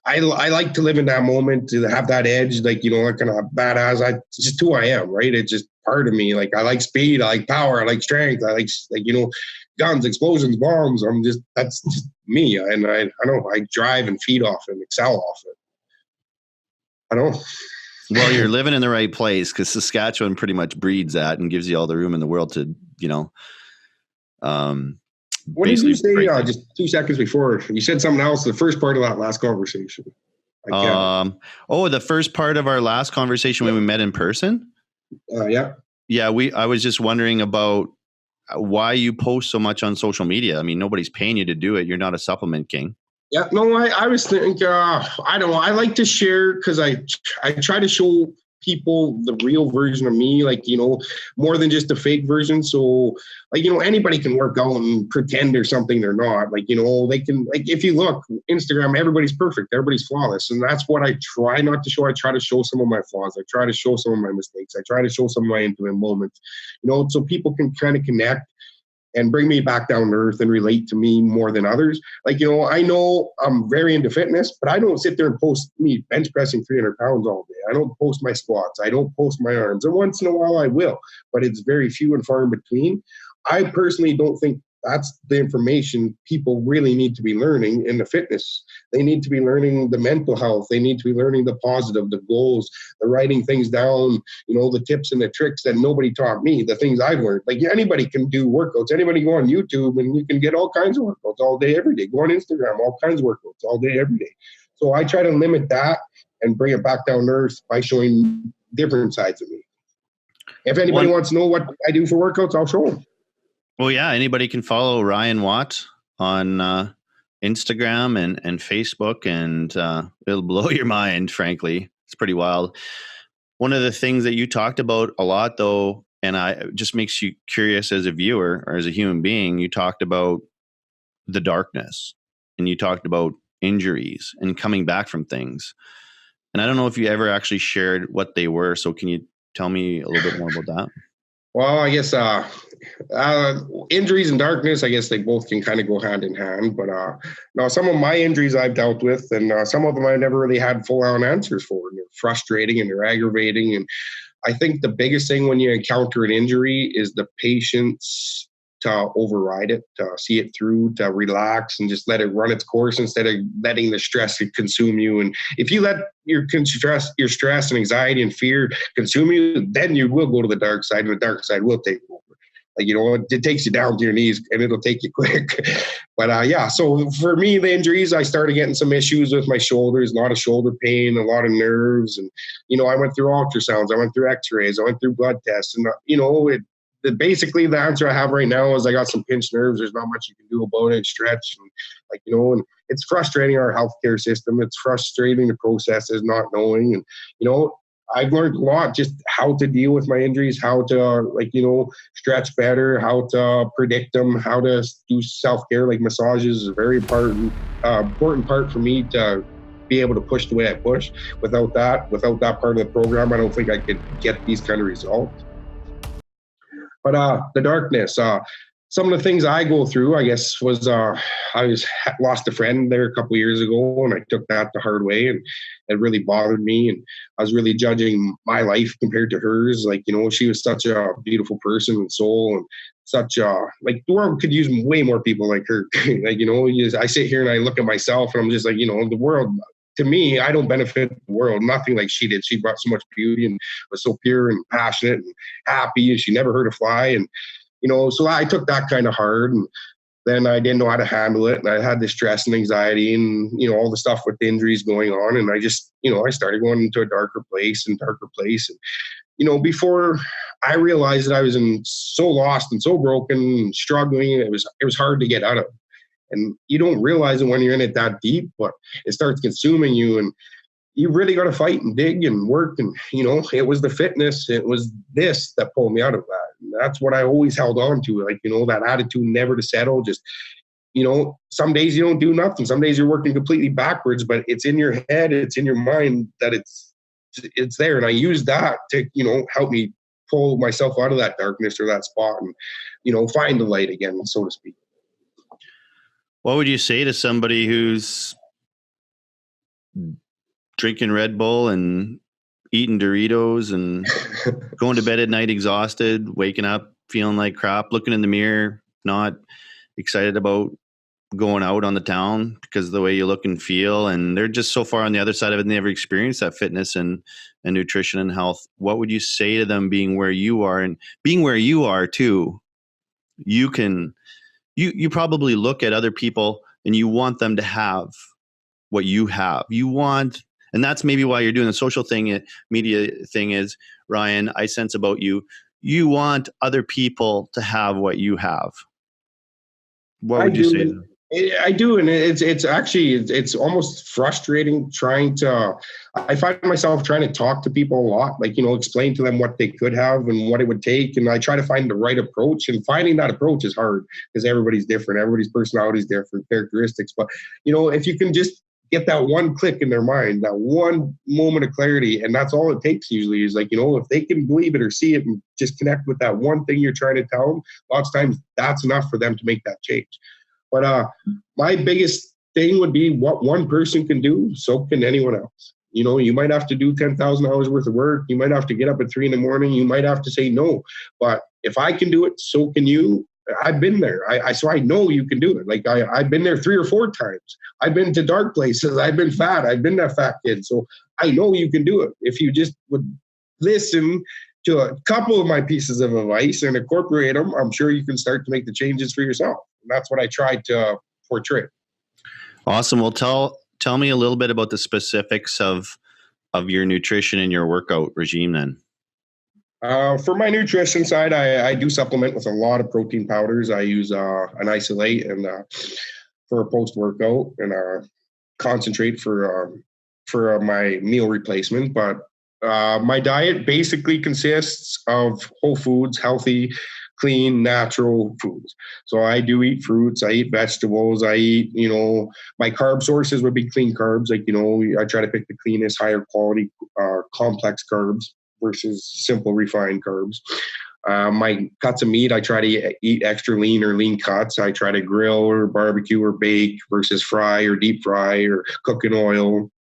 S3: I like to live in that moment, to have that edge, like, that kind of badass. It's just who I am, right? It's just part of me. Like, I like speed. I like power. I like strength. I like guns, explosions, bombs. That's just me. And I know I drive and feed off and excel off it. I don't know.
S2: Well, you're living in the right place, because Saskatchewan pretty much breeds that and gives you all the room in the world to,
S3: what did you say just 2 seconds before? You said something else, the first part of that last conversation.
S2: The first part of our last conversation when we met in person?
S3: Yeah.
S2: Yeah, I was just wondering about why you post so much on social media. I mean, nobody's paying you to do it. You're not a supplement king.
S3: Yeah, no, I was thinking, I don't know. I like to share because I try to show people the real version of me, like, more than just a fake version. So, like, anybody can work out and pretend they're something they're not. Like, they can, like, if you look, Instagram, everybody's perfect. Everybody's flawless. And that's what I try not to show. I try to show some of my flaws. I try to show some of my mistakes. I try to show some of my intimate moments, so people can kind of connect and bring me back down to earth and relate to me more than others. Like, I know I'm very into fitness, but I don't sit there and post me bench pressing 300 pounds all day. I don't post my squats. I don't post my arms. And once in a while I will, but it's very few and far in between. I personally don't think that's the information people really need to be learning in the fitness. They need to be learning the mental health. They need to be learning the positive, the goals, the writing things down, the tips and the tricks that nobody taught me, the things I've learned. Like, anybody can do workouts. Anybody go on YouTube and you can get all kinds of workouts all day, every day. Go on Instagram, all kinds of workouts all day, every day. So I try to limit that and bring it back down to earth by showing different sides of me. If anybody wants to know what I do for workouts, I'll show them.
S2: Well, yeah, anybody can follow Ryan Watt on Instagram and Facebook, and it'll blow your mind, frankly. It's pretty wild. One of the things that you talked about a lot, though, and it just makes you curious as a viewer or as a human being, you talked about the darkness, and you talked about injuries and coming back from things. And I don't know if you ever actually shared what they were, so can you tell me a little bit more about that?
S3: Well, I guess injuries and darkness, I guess they both can kind of go hand in hand. But now some of my injuries I've dealt with, and some of them I never really had full-on answers for. And they're frustrating and they're aggravating. And I think the biggest thing when you encounter an injury is the patience to override it, to see it through, to relax and just let it run its course instead of letting the stress consume you. And if you let your stress and anxiety and fear consume you, then you will go to the dark side, and the dark side will take over. Like, it takes you down to your knees and it'll take you quick. But yeah, so for me, the injuries, I started getting some issues with my shoulders, a lot of shoulder pain, a lot of nerves. And, I went through ultrasounds, I went through x-rays, I went through blood tests. And, basically the answer I have right now is I got some pinched nerves. There's not much you can do about it. Stretch and and it's frustrating our healthcare system. It's frustrating the processes, not knowing. And, I've learned a lot just how to deal with my injuries, how to stretch better, how to predict them, how to do self-care. Like massages is a very important part for me to be able to push the way I push. Without that part of the program, I don't think I could get these kind of results. But the darkness, some of the things I go through, I guess, was I lost a friend there a couple of years ago, and I took that the hard way, and it really bothered me. And I was really judging my life compared to hers. Like, she was such a beautiful person and soul, and such the world could use way more people like her. I sit here and I look at myself, and I'm just like, the world. To me, I don't benefit the world. Nothing like she did. She brought so much beauty and was so pure and passionate and happy, and she never hurt a fly. And so I took that kind of hard. And then I didn't know how to handle it. And I had the stress and anxiety and, all the stuff with the injuries going on. And I just, I started going into a darker place. And, before I realized that I was so lost and so broken and struggling, it was hard to get out of. And you don't realize it when you're in it that deep, but it starts consuming you. And you really got to fight and dig and work. And, it was the fitness. It was this that pulled me out of that. And that's what I always held on to. Like, that attitude never to settle. Just, some days you don't do nothing. Some days you're working completely backwards, but it's in your head. It's in your mind that it's there. And I use that to, help me pull myself out of that darkness or that spot and, find the light again, so to speak.
S2: What would you say to somebody who's drinking Red Bull and eating Doritos and going to bed at night exhausted, waking up feeling like crap, looking in the mirror, not excited about going out on the town because of the way you look and feel, and they're just so far on the other side of it and they never experienced that fitness and nutrition and health? What would you say to them being where you are? And being where you are too, you probably look at other people and you want them to have what you have. And that's maybe why you're doing the social thing, media thing is, Ryan, I sense about you want other people to have what you have. What would you say to them?
S3: I do. And it's almost frustrating I find myself trying to talk to people a lot, like, explain to them what they could have and what it would take. And I try to find the right approach, and finding that approach is hard because everybody's different. Everybody's personality is different, characteristics. But, if you can just get that one click in their mind, that one moment of clarity, and that's all it takes usually is like, if they can believe it or see it and just connect with that one thing you're trying to tell them, lots of times that's enough for them to make that change. But my biggest thing would be what one person can do, so can anyone else. You might have to do 10,000 hours worth of work. You might have to get up at 3 a.m. You might have to say no. But if I can do it, so can you. I've been there. So I know you can do it. Like I've been there 3 or 4 times. I've been to dark places. I've been fat. I've been that fat kid. So I know you can do it. If you just would listen to a couple of my pieces of advice and incorporate them, I'm sure you can start to make the changes for yourself. And that's what I tried to portray.
S2: Awesome. Well, tell me a little bit about the specifics of your nutrition and your workout regime then.
S3: For my nutrition side, I do supplement with a lot of protein powders. I use an isolate and for a post-workout, and concentrate for my meal replacement. But my diet basically consists of whole foods, healthy, clean, natural foods. So I do eat fruits, I eat vegetables, I eat, my carb sources would be clean carbs. Like, I try to pick the cleanest, higher quality, complex carbs versus simple refined carbs. My cuts of meat, I try to eat extra lean or lean cuts. I try to grill or barbecue or bake versus fry or deep fry or cook in oil.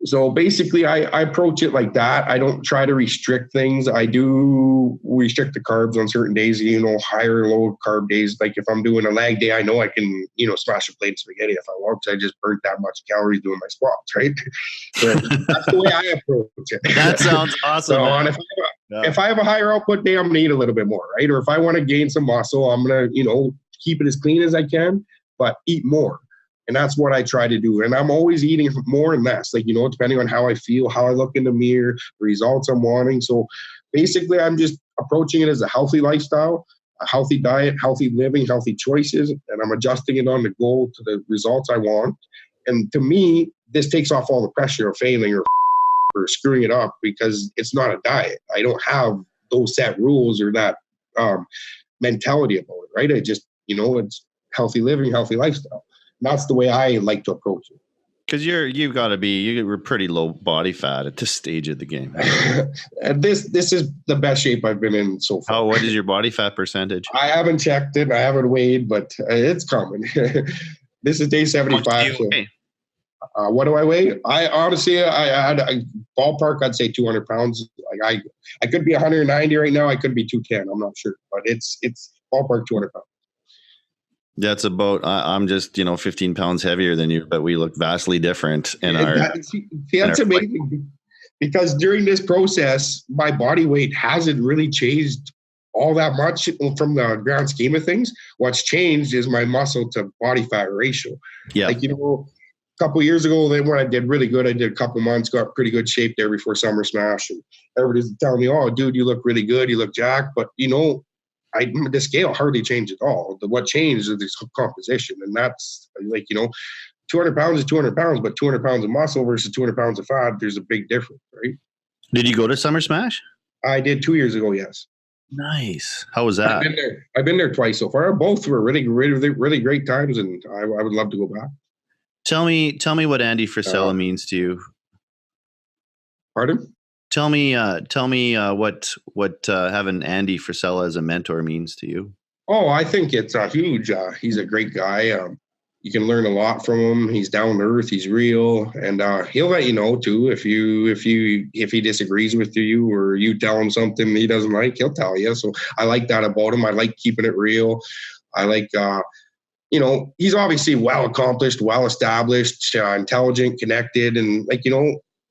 S3: So basically, I approach it like that. I don't try to restrict things. I do restrict the carbs on certain days, higher or low carb days. Like if I'm doing a leg day, I know I can, smash a plate of spaghetti if I want to. I just burnt that much calories doing my squats, right? So that's the way I approach it.
S2: That sounds awesome.
S3: So, and if I have a higher output day, I'm going to eat a little bit more, right? Or if I want to gain some muscle, I'm going to, keep it as clean as I can, but eat more. And that's what I try to do. And I'm always eating more and less, like, depending on how I feel, how I look in the mirror, the results I'm wanting. So basically, I'm just approaching it as a healthy lifestyle, a healthy diet, healthy living, healthy choices. And I'm adjusting it on the goal to the results I want. And to me, this takes off all the pressure of failing or screwing it up, because it's not a diet. I don't have those set rules or that mentality about it, right? I just, it's healthy living, healthy lifestyle. That's the way I like to approach it.
S2: Because you're pretty low body fat at this stage of the game.
S3: This is the best shape I've been in so far.
S2: What is your body fat percentage?
S3: I haven't checked it. I haven't weighed, but it's coming. This is day 75. What do I weigh? I honestly, I had a ballpark. I'd say 200 pounds. Like I could be 190 right now. I could be 210. I'm not sure, but it's ballpark 200 pounds.
S2: That's about, I'm just, 15 pounds heavier than you, but we look vastly different in
S3: that's amazing, because during this process, my body weight hasn't really changed all that much from the grand scheme of things. What's changed is my muscle to body fat ratio.
S2: Yeah.
S3: Like, a couple of years ago, then when I did really good, I did a couple months, got pretty good shape there before Summer Smash, and everybody's telling me, "Oh, dude, you look really good, you look jacked." But the scale hardly changed at all. What changed is the composition, and that's like 200 pounds is 200 pounds, but 200 pounds of muscle versus 200 pounds of fat, there's a big difference, right?
S2: Did you go to Summer Smash?
S3: I did 2 years ago, yes.
S2: Nice. How was that?
S3: I've been there twice so far. Both were really, really, really great times, and I would love to go back.
S2: Tell me what Andy Frisella means to you.
S3: Pardon?
S2: Tell me what having Andy Frisella as a mentor means to you.
S3: Oh, I think it's huge. He's a great guy. You can learn a lot from him. He's down to earth. He's real, and he'll let you know too if he disagrees with you or you tell him something he doesn't like. He'll tell you. So I like that about him. I like keeping it real. I like he's obviously well accomplished, well established, intelligent, connected, and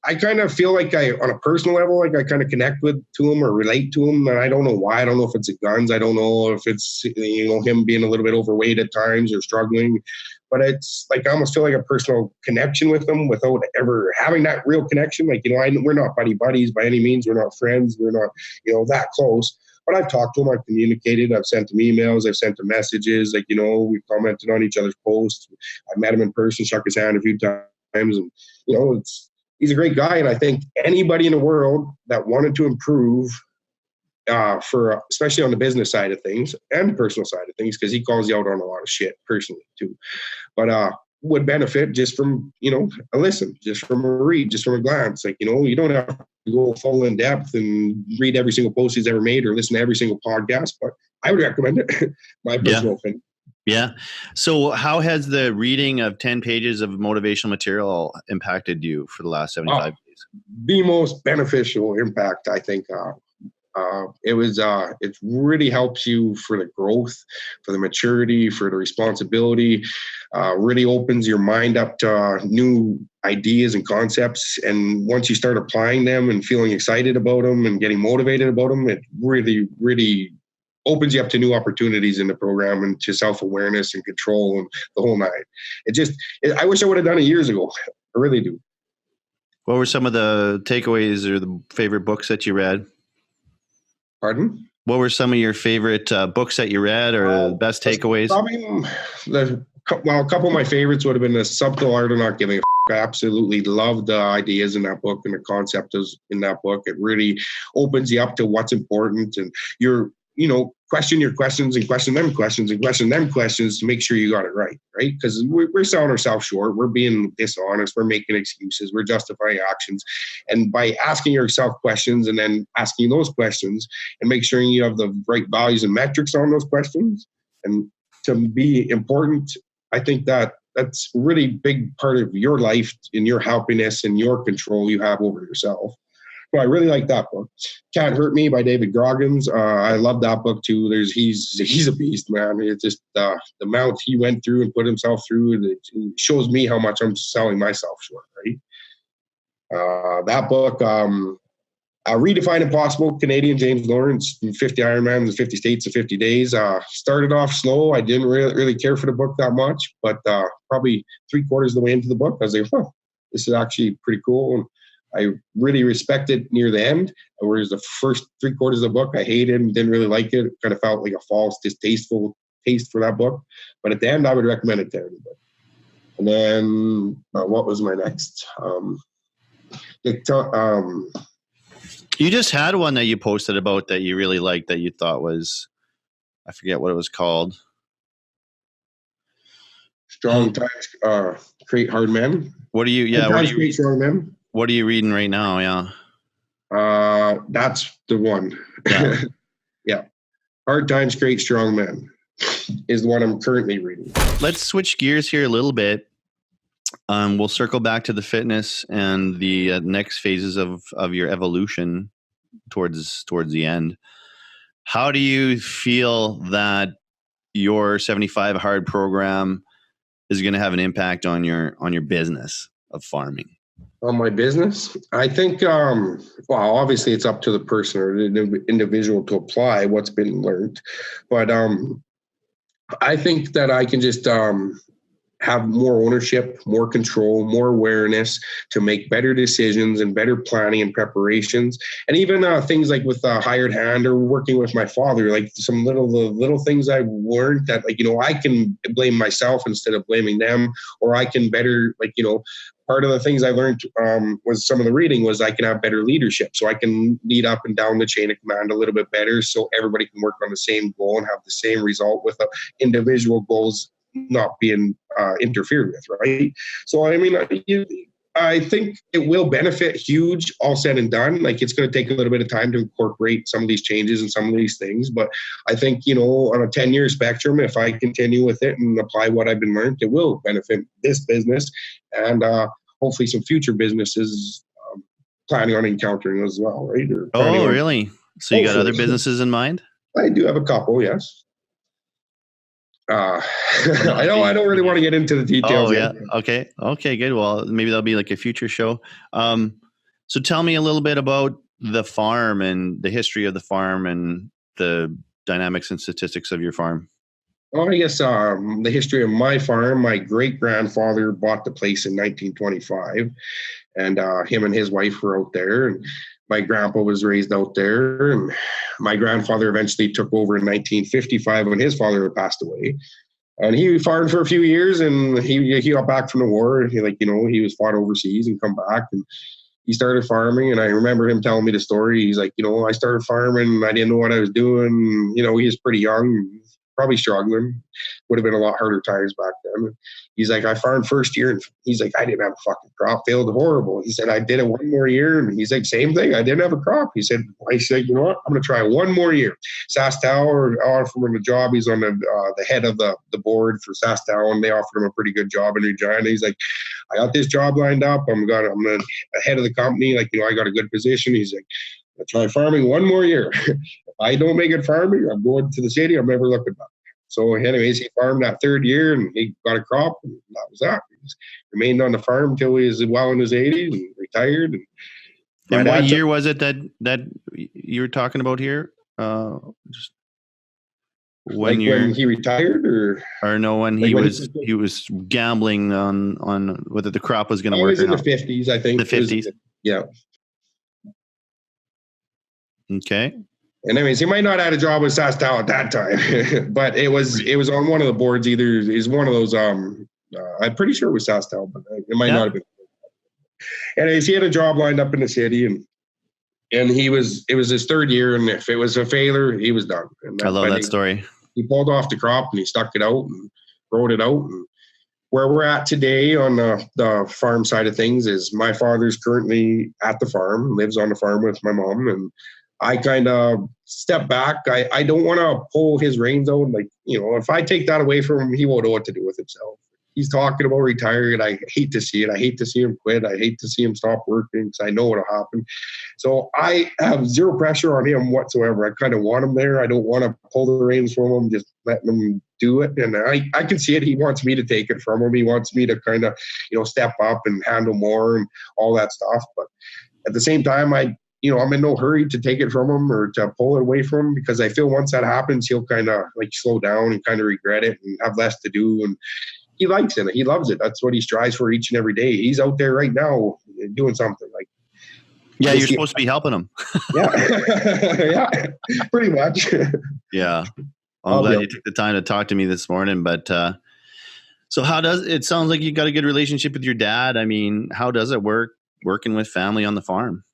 S3: I kind of feel like on a personal level, like I kind of connect to him or relate to him, and I don't know why. I don't know if it's the guns. I don't know if it's him being a little bit overweight at times or struggling, but it's like I almost feel like a personal connection with him without ever having that real connection. Like we're not buddies by any means. We're not friends. We're not that close. But I've talked to him. I've communicated. I've sent him emails. I've sent him messages. Like we've commented on each other's posts. I met him in person, shook his hand a few times, and he's a great guy, and I think anybody in the world that wanted to improve, especially on the business side of things and the personal side of things, because he calls you out on a lot of shit personally too, but would benefit just from a listen, just from a read, just from a glance. Like you don't have to go full in depth and read every single post he's ever made or listen to every single podcast, but I would recommend it. My personal opinion.
S2: Yeah. So how has the reading of 10 pages of motivational material impacted you for the last 75 days?
S3: The most beneficial impact, I think. It really helps you for the growth, for the maturity, for the responsibility, really opens your mind up to new ideas and concepts. And once you start applying them and feeling excited about them and getting motivated about them, it really, really opens you up to new opportunities in the program and to self-awareness and control and the whole nine. I wish I would have done it years ago. I really do.
S2: What were some of the takeaways or the favorite books that you read?
S3: Pardon?
S2: What were some of your favorite books that you read or the best takeaways?
S3: A couple of my favorites would have been The Subtle Art of Not Giving a F***. I absolutely loved the ideas in that book and the concept in that book. It really opens you up to what's important, and question your questions and question them questions and question them questions to make sure you got it right? Because we're selling ourselves short. We're being dishonest. We're making excuses. We're justifying actions. And by asking yourself questions and then asking those questions and make sure you have the right values and metrics on those questions and to be important, I think that's a really big part of your life and your happiness and your control you have over yourself. Well, I really like that book. Can't Hurt Me by David Goggins. I love that book too. He's a beast, man. It's just the amount he went through and put himself through. It shows me how much I'm selling myself short, right? That book, Redefine Impossible, Canadian James Lawrence, 50 Ironmans in 50 states in 50 days. Started off slow. I didn't really care for the book that much, but probably 3/4 of the way into the book, I was like, this is actually pretty cool. And I really respect it near the end, whereas the first 3/4 of the book, I hated and didn't really like it. It kind of felt like a false, distasteful taste for that book. But at the end, I would recommend it to everybody. And then what was my next?
S2: You just had one that you posted about that you really liked that you thought was, I forget what it was called.
S3: Strong Times Create Hard Men.
S2: What are you? Yeah,
S3: Create Strong Men.
S2: What are you reading right now? Yeah.
S3: That's the one.
S2: Yeah.
S3: Yeah. Hard Times Create Strong Men is the one I'm currently reading.
S2: Let's switch gears here a little bit. We'll circle back to the fitness and the next phases of your evolution towards the end. How do you feel that your 75 Hard program is going to have an impact on your business of farming?
S3: On my business, I think, well, obviously it's up to the person or the individual to apply what's been learned. But I think that I can just have more ownership, more control, more awareness to make better decisions and better planning and preparations. And even things like with hired hand or working with my father, like some little things I learned that, like, I can blame myself instead of blaming them, or I can better, like, part of the things I learned was some of the reading was I can have better leadership. So I can lead up and down the chain of command a little bit better so everybody can work on the same goal and have the same result with individual goals not being interfered with, right? So, I mean, I think it will benefit huge, all said and done. Like, it's going to take a little bit of time to incorporate some of these changes and some of these things. But I think, on a 10-year spectrum, if I continue with it and apply what I've been learned, it will benefit this business and hopefully some future businesses planning on encountering as well, right?
S2: Oh, really? So you got other businesses in mind?
S3: I do have a couple, yes. I don't really want to get into the details.
S2: Oh, yeah. Yet. Okay, good. Well, maybe that'll be like a future show. So tell me a little bit about the farm and the history of the farm and the dynamics and statistics of your farm.
S3: Well, I guess the history of my farm, my great-grandfather bought the place in 1925, and him and his wife were out there, and my grandpa was raised out there, and my grandfather eventually took over in 1955 when his father had passed away. And he farmed for a few years, and he got back from the war. He was fought overseas and come back, and he started farming. And I remember him telling me the story. He's like, I started farming. I didn't know what I was doing. He was pretty young, probably struggling. Would have been a lot harder times back then. He's like, I farmed first year, and he's like, I didn't have a fucking crop, failed horrible. He said, I did it one more year, and he's like, same thing, I didn't have a crop. He said, you know what, I'm going to try one more year. SaskTel offered him a job. He's on the head of the board for SaskTel, and they offered him a pretty good job in Regina. He's like, I got this job lined up. I'm ahead of the company. Like, I got a good position. He's like, I'll try farming one more year. If I don't make it farming, I'm going to the city. I'm never looking back. So anyways, he farmed that third year and he got a crop, and that was that. He remained on the farm until he was well in his 80s and retired.
S2: And what year was it that you were talking about here? Just
S3: when he retired, or
S2: no, when he was gambling on whether the crop was going to work.
S3: It was in the 50s, I think.
S2: The 50s.
S3: Yeah.
S2: Okay.
S3: And anyways, he might not have had a job with SaskTel at that time, but it was on one of the boards. Either is one of those. I'm pretty sure it was SaskTel, but it might not have been. Anyways, he had a job lined up in the city, and it was his third year, and if it was a failure, he was done. And
S2: I love that story.
S3: He pulled off the crop and he stuck it out and rode it out. And where we're at today on the farm side of things is my father's currently at the farm, lives on the farm with my mom, and I kind of step back. I don't want to pull his reins out. Like, if I take that away from him, he won't know what to do with himself. He's talking about retiring, and I hate to see it. I hate to see him quit. I hate to see him stop working because I know what'll happen. So I have zero pressure on him whatsoever. I kind of want him there. I don't want to pull the reins from him, just letting him do it. And I can see it. He wants me to take it from him. He wants me to kind of, step up and handle more and all that stuff. But at the same time, I'm in no hurry to take it from him or to pull it away from him, because I feel once that happens, he'll kind of slow down and kind of regret it and have less to do. And he likes it. He loves it. That's what he strives for each and every day. He's out there right now doing something like.
S2: Yeah, you're supposed to be helping him.
S3: Yeah, pretty much.
S2: Yeah. I'm glad you took the time to talk to me this morning. But so it sounds like you got a good relationship with your dad. I mean, how does it work working with family on the farm?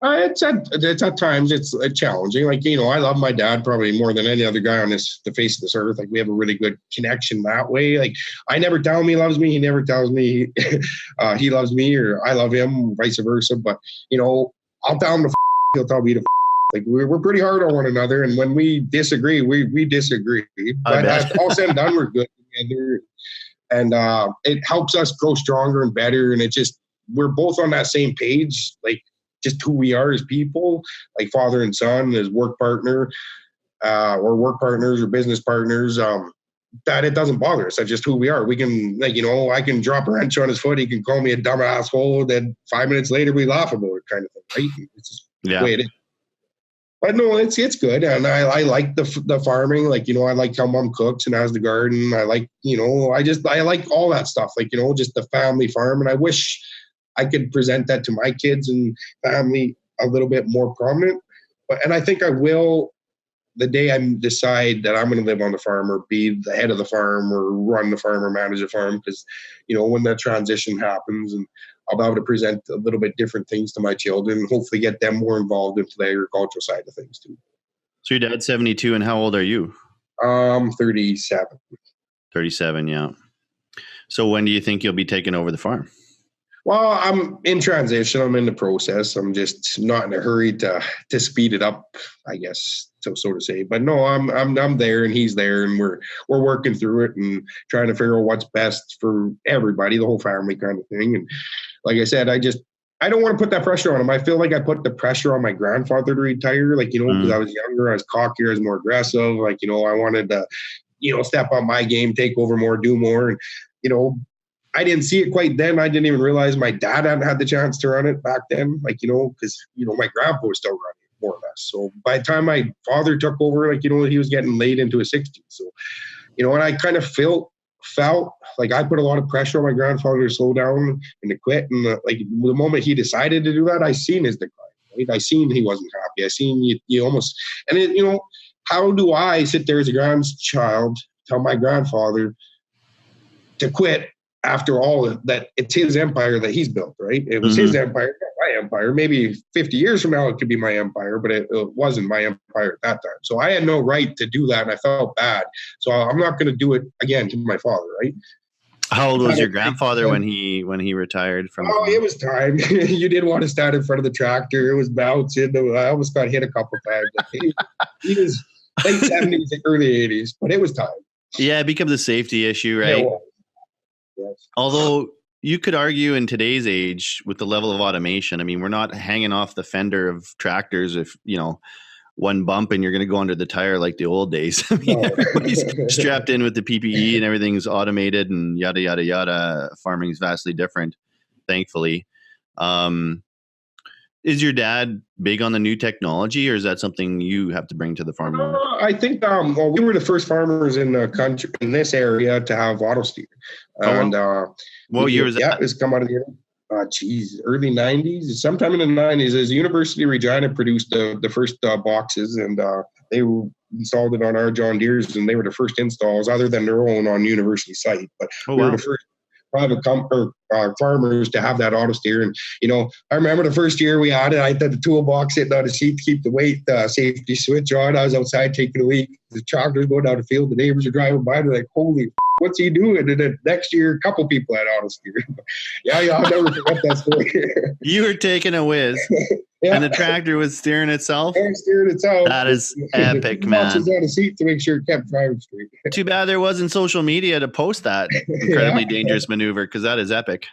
S3: It's at times it's challenging. Like, I love my dad probably more than any other guy on the face of this earth. Like, we have a really good connection that way. Like, I never tell him he loves me. He never tells me he loves me, or I love him, vice versa. But, I'll tell him to he'll tell me to like, we're pretty hard on one another. And when we disagree, we disagree. But all said and done, we're good together. And it helps us grow stronger and better. And we're both on that same page. Like, just who we are as people, like father and son, as work partner, or work partners or business partners. that it doesn't bother us. That's just who we are. We can, like, I can drop a wrench on his foot. He can call me a dumb asshole. Then 5 minutes later, we laugh about it, kind of thing, right? It's just the way it is. But no, it's good, and I like the farming. Like, I like how mom cooks and has the garden. I like, I like all that stuff. Like, just the family farm, and I wish I could present that to my kids and family a little bit more prominent. And I think I will the day I decide that I'm going to live on the farm or be the head of the farm or run the farm or manage the farm, because when that transition happens, and I'll be able to present a little bit different things to my children and hopefully get them more involved into the agricultural side of things too.
S2: So your dad's 72, and how old are you?
S3: 37.
S2: 37, yeah. So when do you think you'll be taking over the farm?
S3: Well, I'm in transition. I'm in the process. I'm just not in a hurry to speed it up, I guess, so to say. But no, I'm there and he's there, and we're working through it and trying to figure out what's best for everybody, the whole family kind of thing. And like I said, I don't want to put that pressure on him. I feel like I put the pressure on my grandfather to retire, like, because I was younger, I was cockier, I was more aggressive. Like, I wanted to, step on my game, take over more, do more. And, I didn't see it quite then. I didn't even realize my dad hadn't had the chance to run it back then, like, because, my grandpa was still running more or less. So by the time my father took over, like, he was getting late into his 60s. So, and I kind of felt like I put a lot of pressure on my grandfather to slow down and to quit. And like the moment he decided to do that, I seen his decline. Right? I seen he wasn't happy. I seen you almost, and it, how do I sit there as a grandchild, tell my grandfather to quit after all of that? It's his empire that he's built, right? It was his empire, not my empire. Maybe 50 years from now, it could be my empire, but it wasn't my empire at that time. So I had no right to do that, and I felt bad. So I'm not going to do it again to my father, right?
S2: How old was your grandfather when he retired from?
S3: Oh, it was time. You didn't want to stand in front of the tractor. It was bouncing. I almost got hit a couple times. He was late 70s, early 80s, but it was time.
S2: Yeah, it becomes a safety issue, right?
S3: Yeah, well, yes.
S2: Although you could argue in today's age with the level of automation, I mean, we're not hanging off the fender of tractors if, one bump and you're going to go under the tire like the old days. I mean, everybody's strapped in with the PPE and everything's automated and yada, yada, yada. Farming is vastly different, thankfully. Is your dad big on the new technology, or is that something you have to bring to the farm?
S3: I think we were the first farmers in the country, in this area, to have auto steer. And
S2: what year was that?
S3: Yeah, it's come out of the early 90s. Sometime in the 90s, as University of Regina produced the first boxes, and they installed it on our John Deeres, and they were the first installs other than their own on university site. But we were the first private farmers to have that auto steer. And, I remember the first year we had it, I had the toolbox sitting on the seat to keep the weight safety switch on. I was outside taking a leak. The tractors going down the field. The neighbors are driving by. They're like, holy, what's he doing? And then next year, a couple people had auto steer. Yeah, I'll never forget that story.
S2: You were taking a whiz. Yeah. And the tractor was steering itself?
S3: Yeah, steering itself.
S2: That is epic, man.
S3: On the seat to make sure it kept driving straight.
S2: Too bad there wasn't social media to post that incredibly dangerous maneuver, because that is epic.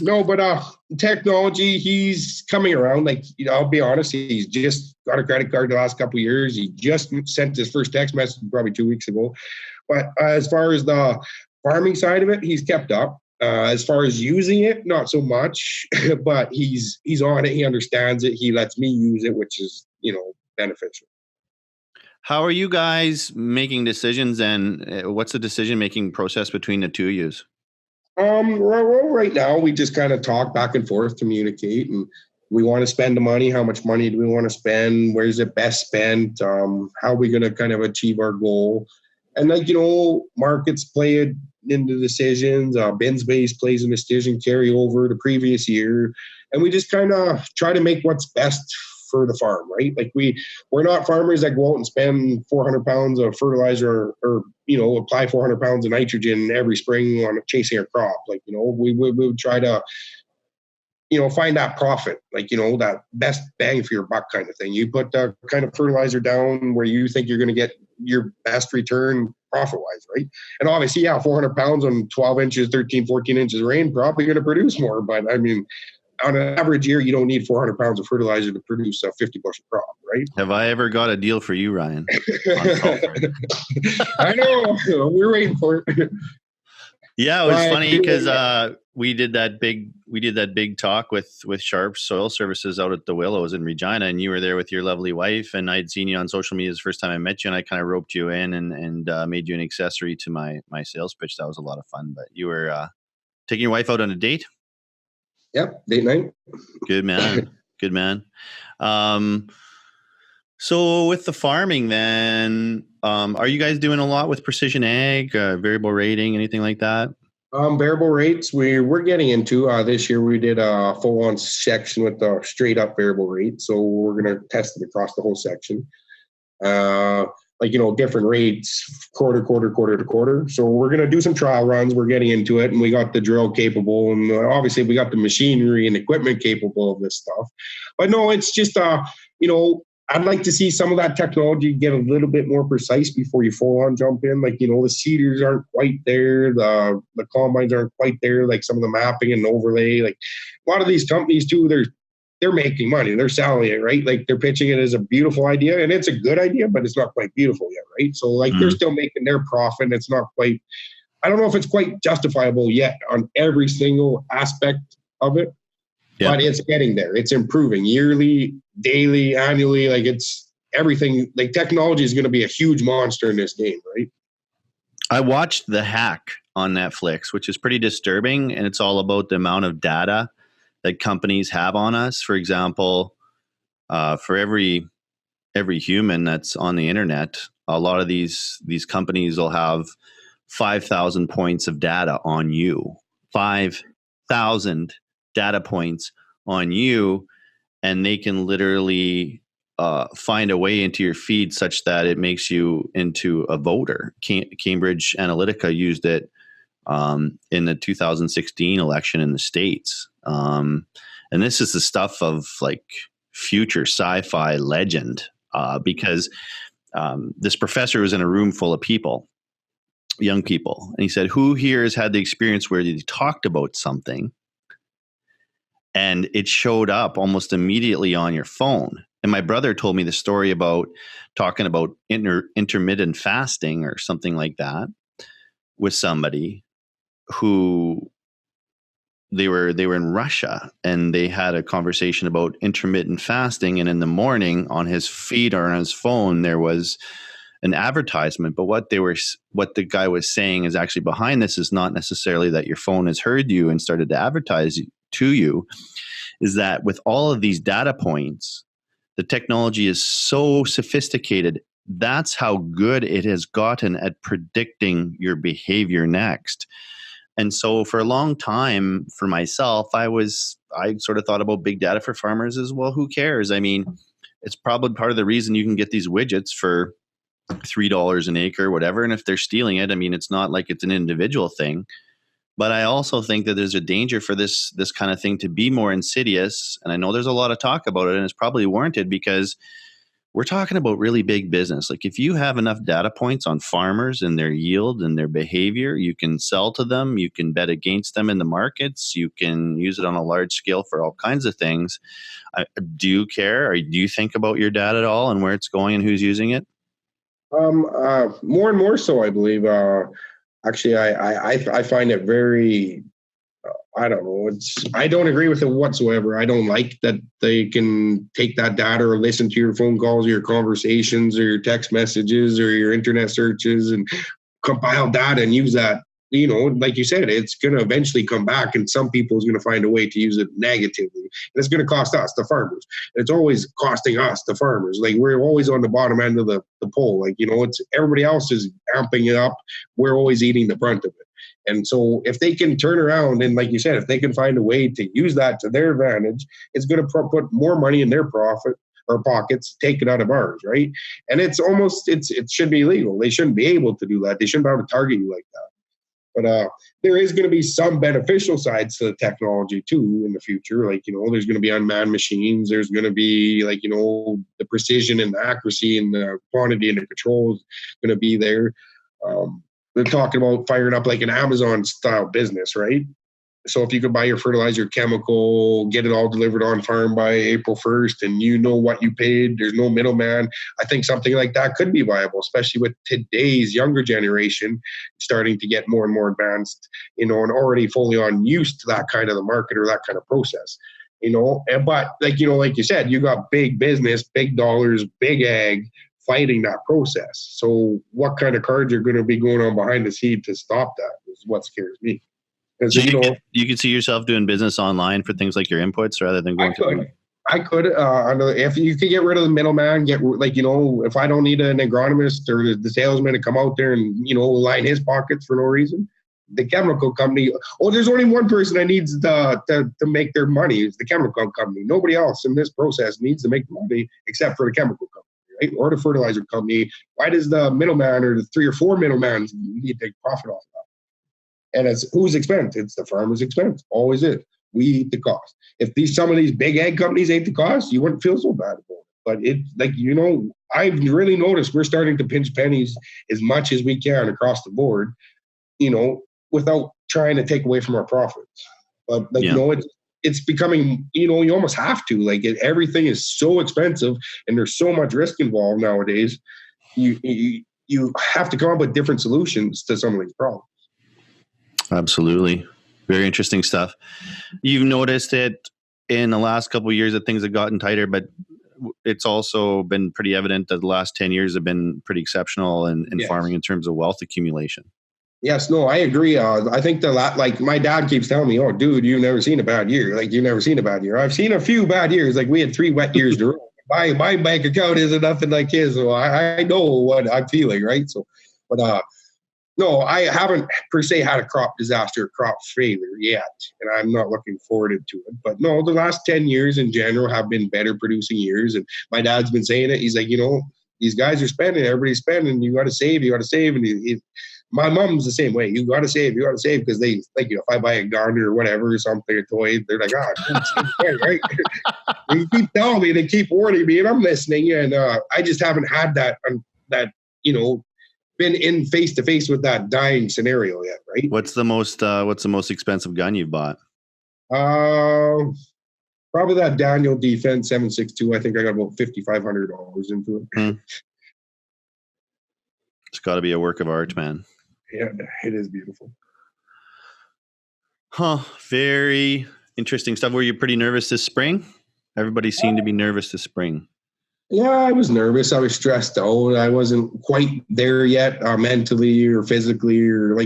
S3: No, but technology, he's coming around. Like, I'll be honest, he's just got a credit card the last couple of years. He just sent his first text message probably 2 weeks ago. But as far as the farming side of it, he's kept up. As far as using it, not so much, but he's on it. He understands it. He lets me use it, which is, beneficial.
S2: How are you guys making decisions, and what's the decision-making process between the two of you?
S3: Well, right now we just kind of talk back and forth, communicate, and we want to spend the money. How much money do we want to spend? Where's it best spent? How are we going to kind of achieve our goal? And markets play into decisions. Bin space plays in the decision, carry over the previous year. And we just kind of try to make what's best for the farm, right? Like we're not farmers that go out and spend 400 pounds of fertilizer or apply 400 pounds of nitrogen every spring on chasing a crop. Like, we would try to, find that profit, like, that best bang for your buck kind of thing. You put the kind of fertilizer down where you think you're going to get your best return profit-wise, right? And obviously, 400 pounds on 12 inches, 13, 14 inches of rain, probably going to produce more. But, I mean, on an average year, you don't need 400 pounds of fertilizer to produce a 50 bushel crop, right?
S2: Have I ever got a deal for you, Ryan? On sulfur?
S3: I know. We're waiting for it.
S2: Yeah, it was funny because we did that big talk with Sharp Soil Services out at the Willows in Regina, and you were there with your lovely wife, and I'd seen you on social media the first time I met you, and I kind of roped you in and made you an accessory to my sales pitch. That was a lot of fun. But you were taking your wife out on a date?
S3: Yep, date night.
S2: Good man. Good man. So with the farming then, are you guys doing a lot with precision ag, variable rating, anything like that?
S3: Variable rates, we're getting into this year. We did a full-on section with the straight up variable rate. So we're going to test it across the whole section. Different rates, quarter to quarter. So we're going to do some trial runs. We're getting into it, and we got the drill capable, and obviously we got the machinery and equipment capable of this stuff. But no, it's just, I'd like to see some of that technology get a little bit more precise before you full on jump in. The seeders aren't quite there. The combines aren't quite there. Like some of the mapping and overlay, like a lot of these companies too, they're making money. They're selling it, right? Like they're pitching it as a beautiful idea, and it's a good idea, but it's not quite beautiful yet, right? So they're still making their profit. It's not quite, I don't know if it's quite justifiable yet on every single aspect of it. Yeah. But it's getting there. It's improving yearly, daily, annually. Like it's everything. Like technology is going to be a huge monster in this game, right?
S2: I watched The Hack on Netflix, which is pretty disturbing. And it's all about the amount of data that companies have on us. For example, for every human that's on the internet, a lot of these companies will have 5,000 points of data on you. 5,000 data points on you, and they can literally find a way into your feed such that it makes you into a voter. Cambridge Analytica used it in the 2016 election in the States. And this is the stuff of like future sci-fi legend because this professor was in a room full of people, young people, and he said, who here has had the experience where they talked about something and it showed up almost immediately on your phone? And my brother told me the story about talking about intermittent fasting or something like that with somebody who they were in Russia, and they had a conversation about intermittent fasting. And in the morning on his feed or on his phone, there was an advertisement. But what the guy was saying is actually behind this is not necessarily that your phone has heard you and started to advertise to you, is that with all of these data points, the technology is so sophisticated. That's how good it has gotten at predicting your behavior next. And so for a long time for myself, I sort of thought about big data for farmers as well. Who cares? I mean, it's probably part of the reason you can get these widgets for $3 an acre, whatever. And if they're stealing it, I mean, it's not like it's an individual thing. But I also think that there's a danger for this kind of thing to be more insidious. And I know there's a lot of talk about it, and it's probably warranted because we're talking about really big business. Like if you have enough data points on farmers and their yield and their behavior, you can sell to them, you can bet against them in the markets, you can use it on a large scale for all kinds of things. Do you care, or do you think about your data at all and where it's going and who's using it?
S3: More and more so, I believe. Actually, I find it very, I don't know. I don't agree with it whatsoever. I don't like that they can take that data or listen to your phone calls or your conversations or your text messages or your internet searches and compile data and use that. You know, like you said, it's going to eventually come back, and some people is going to find a way to use it negatively. And it's going to cost us, the farmers. It's always costing us, the farmers. Like we're always on the bottom end of the pole. Like, you know, it's everybody else is amping it up. We're always eating the brunt of it. And so if they can turn around and, like you said, if they can find a way to use that to their advantage, it's going to put more money in their profit or pockets, take it out of ours, right? And it should be illegal. They shouldn't be able to do that. They shouldn't be able to target you like that. But there is going to be some beneficial sides to the technology too in the future. Like, you know, there's going to be unmanned machines. There's going to be, like, you know, the precision and the accuracy and the quantity and the control is going to be there. They're talking about firing up like an Amazon style business, right? So if you could buy your fertilizer, chemical, get it all delivered on farm by April 1st, and you know what you paid, there's no middleman. I think something like that could be viable, especially with today's younger generation starting to get more and more advanced, and already fully on used to that kind of the market or that kind of process. But like you said, you got big business, big dollars, big ag fighting that process. So what kind of cards are going to be going on behind the scene to stop that is what scares me.
S2: So you could see yourself doing business online for things like your inputs rather than going
S3: I could. If you could get rid of the middleman, if I don't need an agronomist or the salesman to come out there and, line his pockets for no reason, the chemical company, there's only one person that needs to make their money. It's the chemical company. Nobody else in this process needs to make money except for the chemical company, right? Or the fertilizer company. Why does the middleman or the 3 or 4 middlemen need to profit off that? And it's whose expense? It's the farmer's expense. Always is. We eat the cost. If some of these big ag companies ate the cost, you wouldn't feel so bad about it. But I've really noticed we're starting to pinch pennies as much as we can across the board, without trying to take away from our profits. But it's becoming, you almost have to. Everything is so expensive and there's so much risk involved nowadays. You have to come up with different solutions to some of these problems.
S2: Absolutely. Very interesting stuff. You've noticed it in the last couple of years that things have gotten tighter, but it's also been pretty evident that the last 10 years have been pretty exceptional in farming in terms of wealth accumulation.
S3: Yes, no, I agree. I think my dad keeps telling me, "Oh, dude, you've never seen a bad year. You've never seen a bad year." I've seen a few bad years. We had 3 wet years in a row. My bank account isn't nothing like his, so I know what I'm feeling, right? So, but no, I haven't per se had a crop disaster, crop failure yet, and I'm not looking forward to it. But no, the last 10 years in general have been better producing years, and my dad's been saying it. He's like, these guys are spending, everybody's spending. You got to save, and my mom's the same way. You got to save, because they if I buy a garden or whatever, or something, a toy, they're like, right? They keep telling me, they keep warning me, and I'm listening, and I just haven't had that been in face to face with that dying scenario yet, right?
S2: What's the most expensive gun you've bought?
S3: Probably that Daniel Defense 7.62. I think I got about $5,500 into it.
S2: It's got to be a work of art, man.
S3: Yeah, it is beautiful.
S2: Huh. Very interesting stuff. Were you pretty nervous this spring? Everybody seemed to be nervous this spring.
S3: Yeah, I was nervous. I was stressed out. I wasn't quite there yet, mentally or physically, or I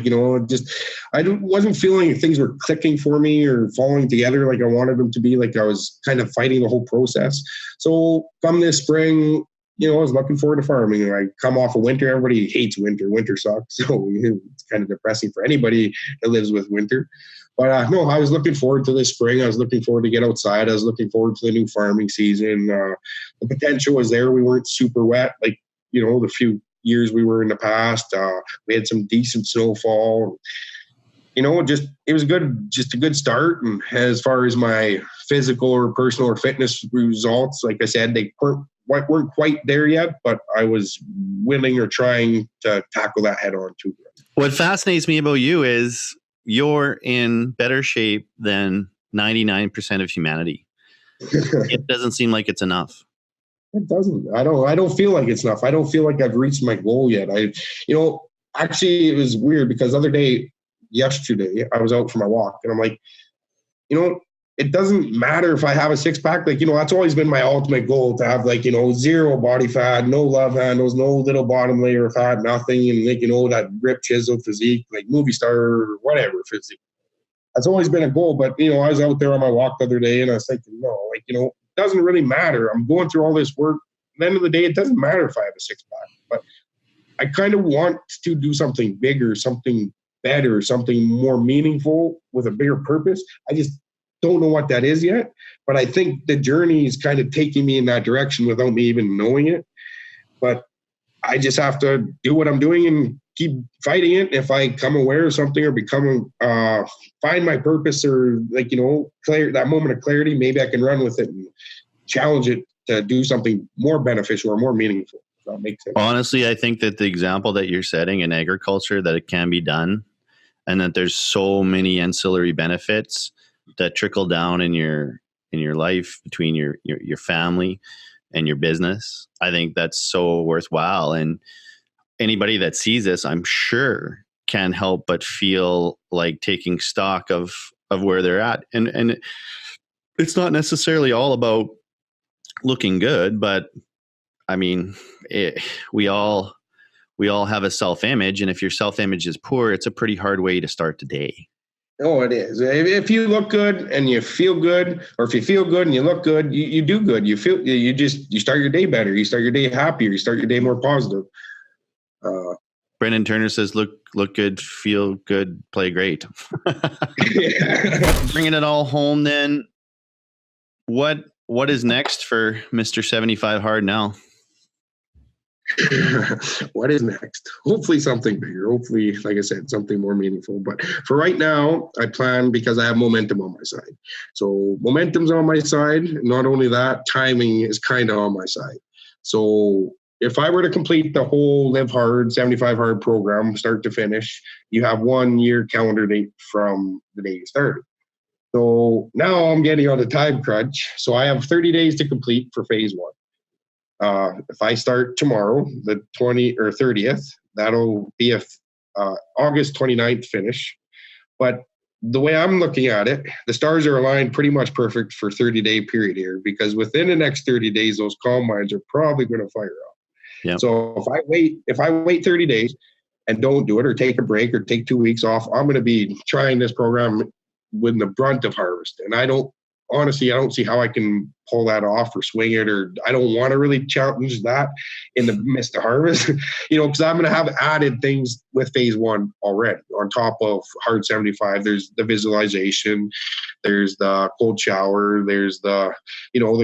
S3: wasn't feeling like things were clicking for me or falling together like I wanted them to be. I was kind of fighting the whole process. So come this spring, I was looking forward to farming. I come off of winter. Everybody hates winter. Winter sucks. So it's kind of depressing for anybody that lives with winter. But no, I was looking forward to this spring. I was looking forward to get outside. I was looking forward to the new farming season. The potential was there. We weren't super wet the few years we were in the past. We had some decent snowfall. It was just a good start. And as far as my physical or personal or fitness results, like I said, they weren't quite there yet, but I was willing or trying to tackle that head on too.
S2: What fascinates me about you is you're in better shape than 99% of humanity. It doesn't seem like it's enough.
S3: It doesn't. I don't feel like it's enough. I don't feel like I've reached my goal yet. Actually, it was weird because yesterday, I was out for my walk and I'm like, it doesn't matter if I have a 6-pack. That's always been my ultimate goal, to have zero body fat, no love handles, no little bottom layer of fat, nothing. And that ripped chisel physique, movie star or whatever physique. That's always been a goal. But, I was out there on my walk the other day and I was thinking, no, it doesn't really matter. I'm going through all this work. At the end of the day, it doesn't matter if I have a 6-pack, but I kind of want to do something bigger, something better, something more meaningful with a bigger purpose. I just don't know what that is yet, but I think the journey is kind of taking me in that direction without me even knowing it. But I just have to do what I'm doing and keep fighting it. If I come aware of something or find my purpose or that moment of clarity, maybe I can run with it and challenge it to do something more beneficial or more meaningful. That makes sense.
S2: Honestly, I think that the example that you're setting in agriculture, that it can be done, and that there's so many ancillary benefits that trickle down in your life between your family and your business. I think that's so worthwhile. And anybody that sees this, I'm sure, can't help but feel like taking stock of where they're at. And it's not necessarily all about looking good, but I mean, we all have a self-image, and if your self-image is poor, it's a pretty hard way to start the day.
S3: Oh, it is. If you look good and you feel good, or if you feel good and you look good, you do good. You start your day better. You start your day happier. You start your day more positive.
S2: Brendan Turner says, look good, feel good, play great. Bringing it all home then, what is next for Mr. 75 Hard now?
S3: What is next? Hopefully something bigger. Hopefully, like I said, something more meaningful. But for right now, I plan, because I have momentum on my side. So momentum's on my side. Not only that, timing is kind of on my side. So if I were to complete the whole Live Hard, 75 Hard program, start to finish, you have 1 year calendar date from the day you started. So now I'm getting on a time crunch. So I have 30 days to complete for phase 1. If I start tomorrow, the 30th, that'll be a August 29th finish. But the way I'm looking at it, the stars are aligned pretty much perfect for 30-day period here, because within the next 30 days, those combines are probably going to fire up.
S2: Yep.
S3: So if I wait 30 days and don't do it, or take a break, or take 2 weeks off, I'm going to be trying this program with the brunt of harvest. And I don't see how I can pull that off or swing it, or I don't want to really challenge that in the midst of harvest, because I'm going to have added things with phase 1 already on top of Hard 75. There's the visualization, there's the cold shower, there's the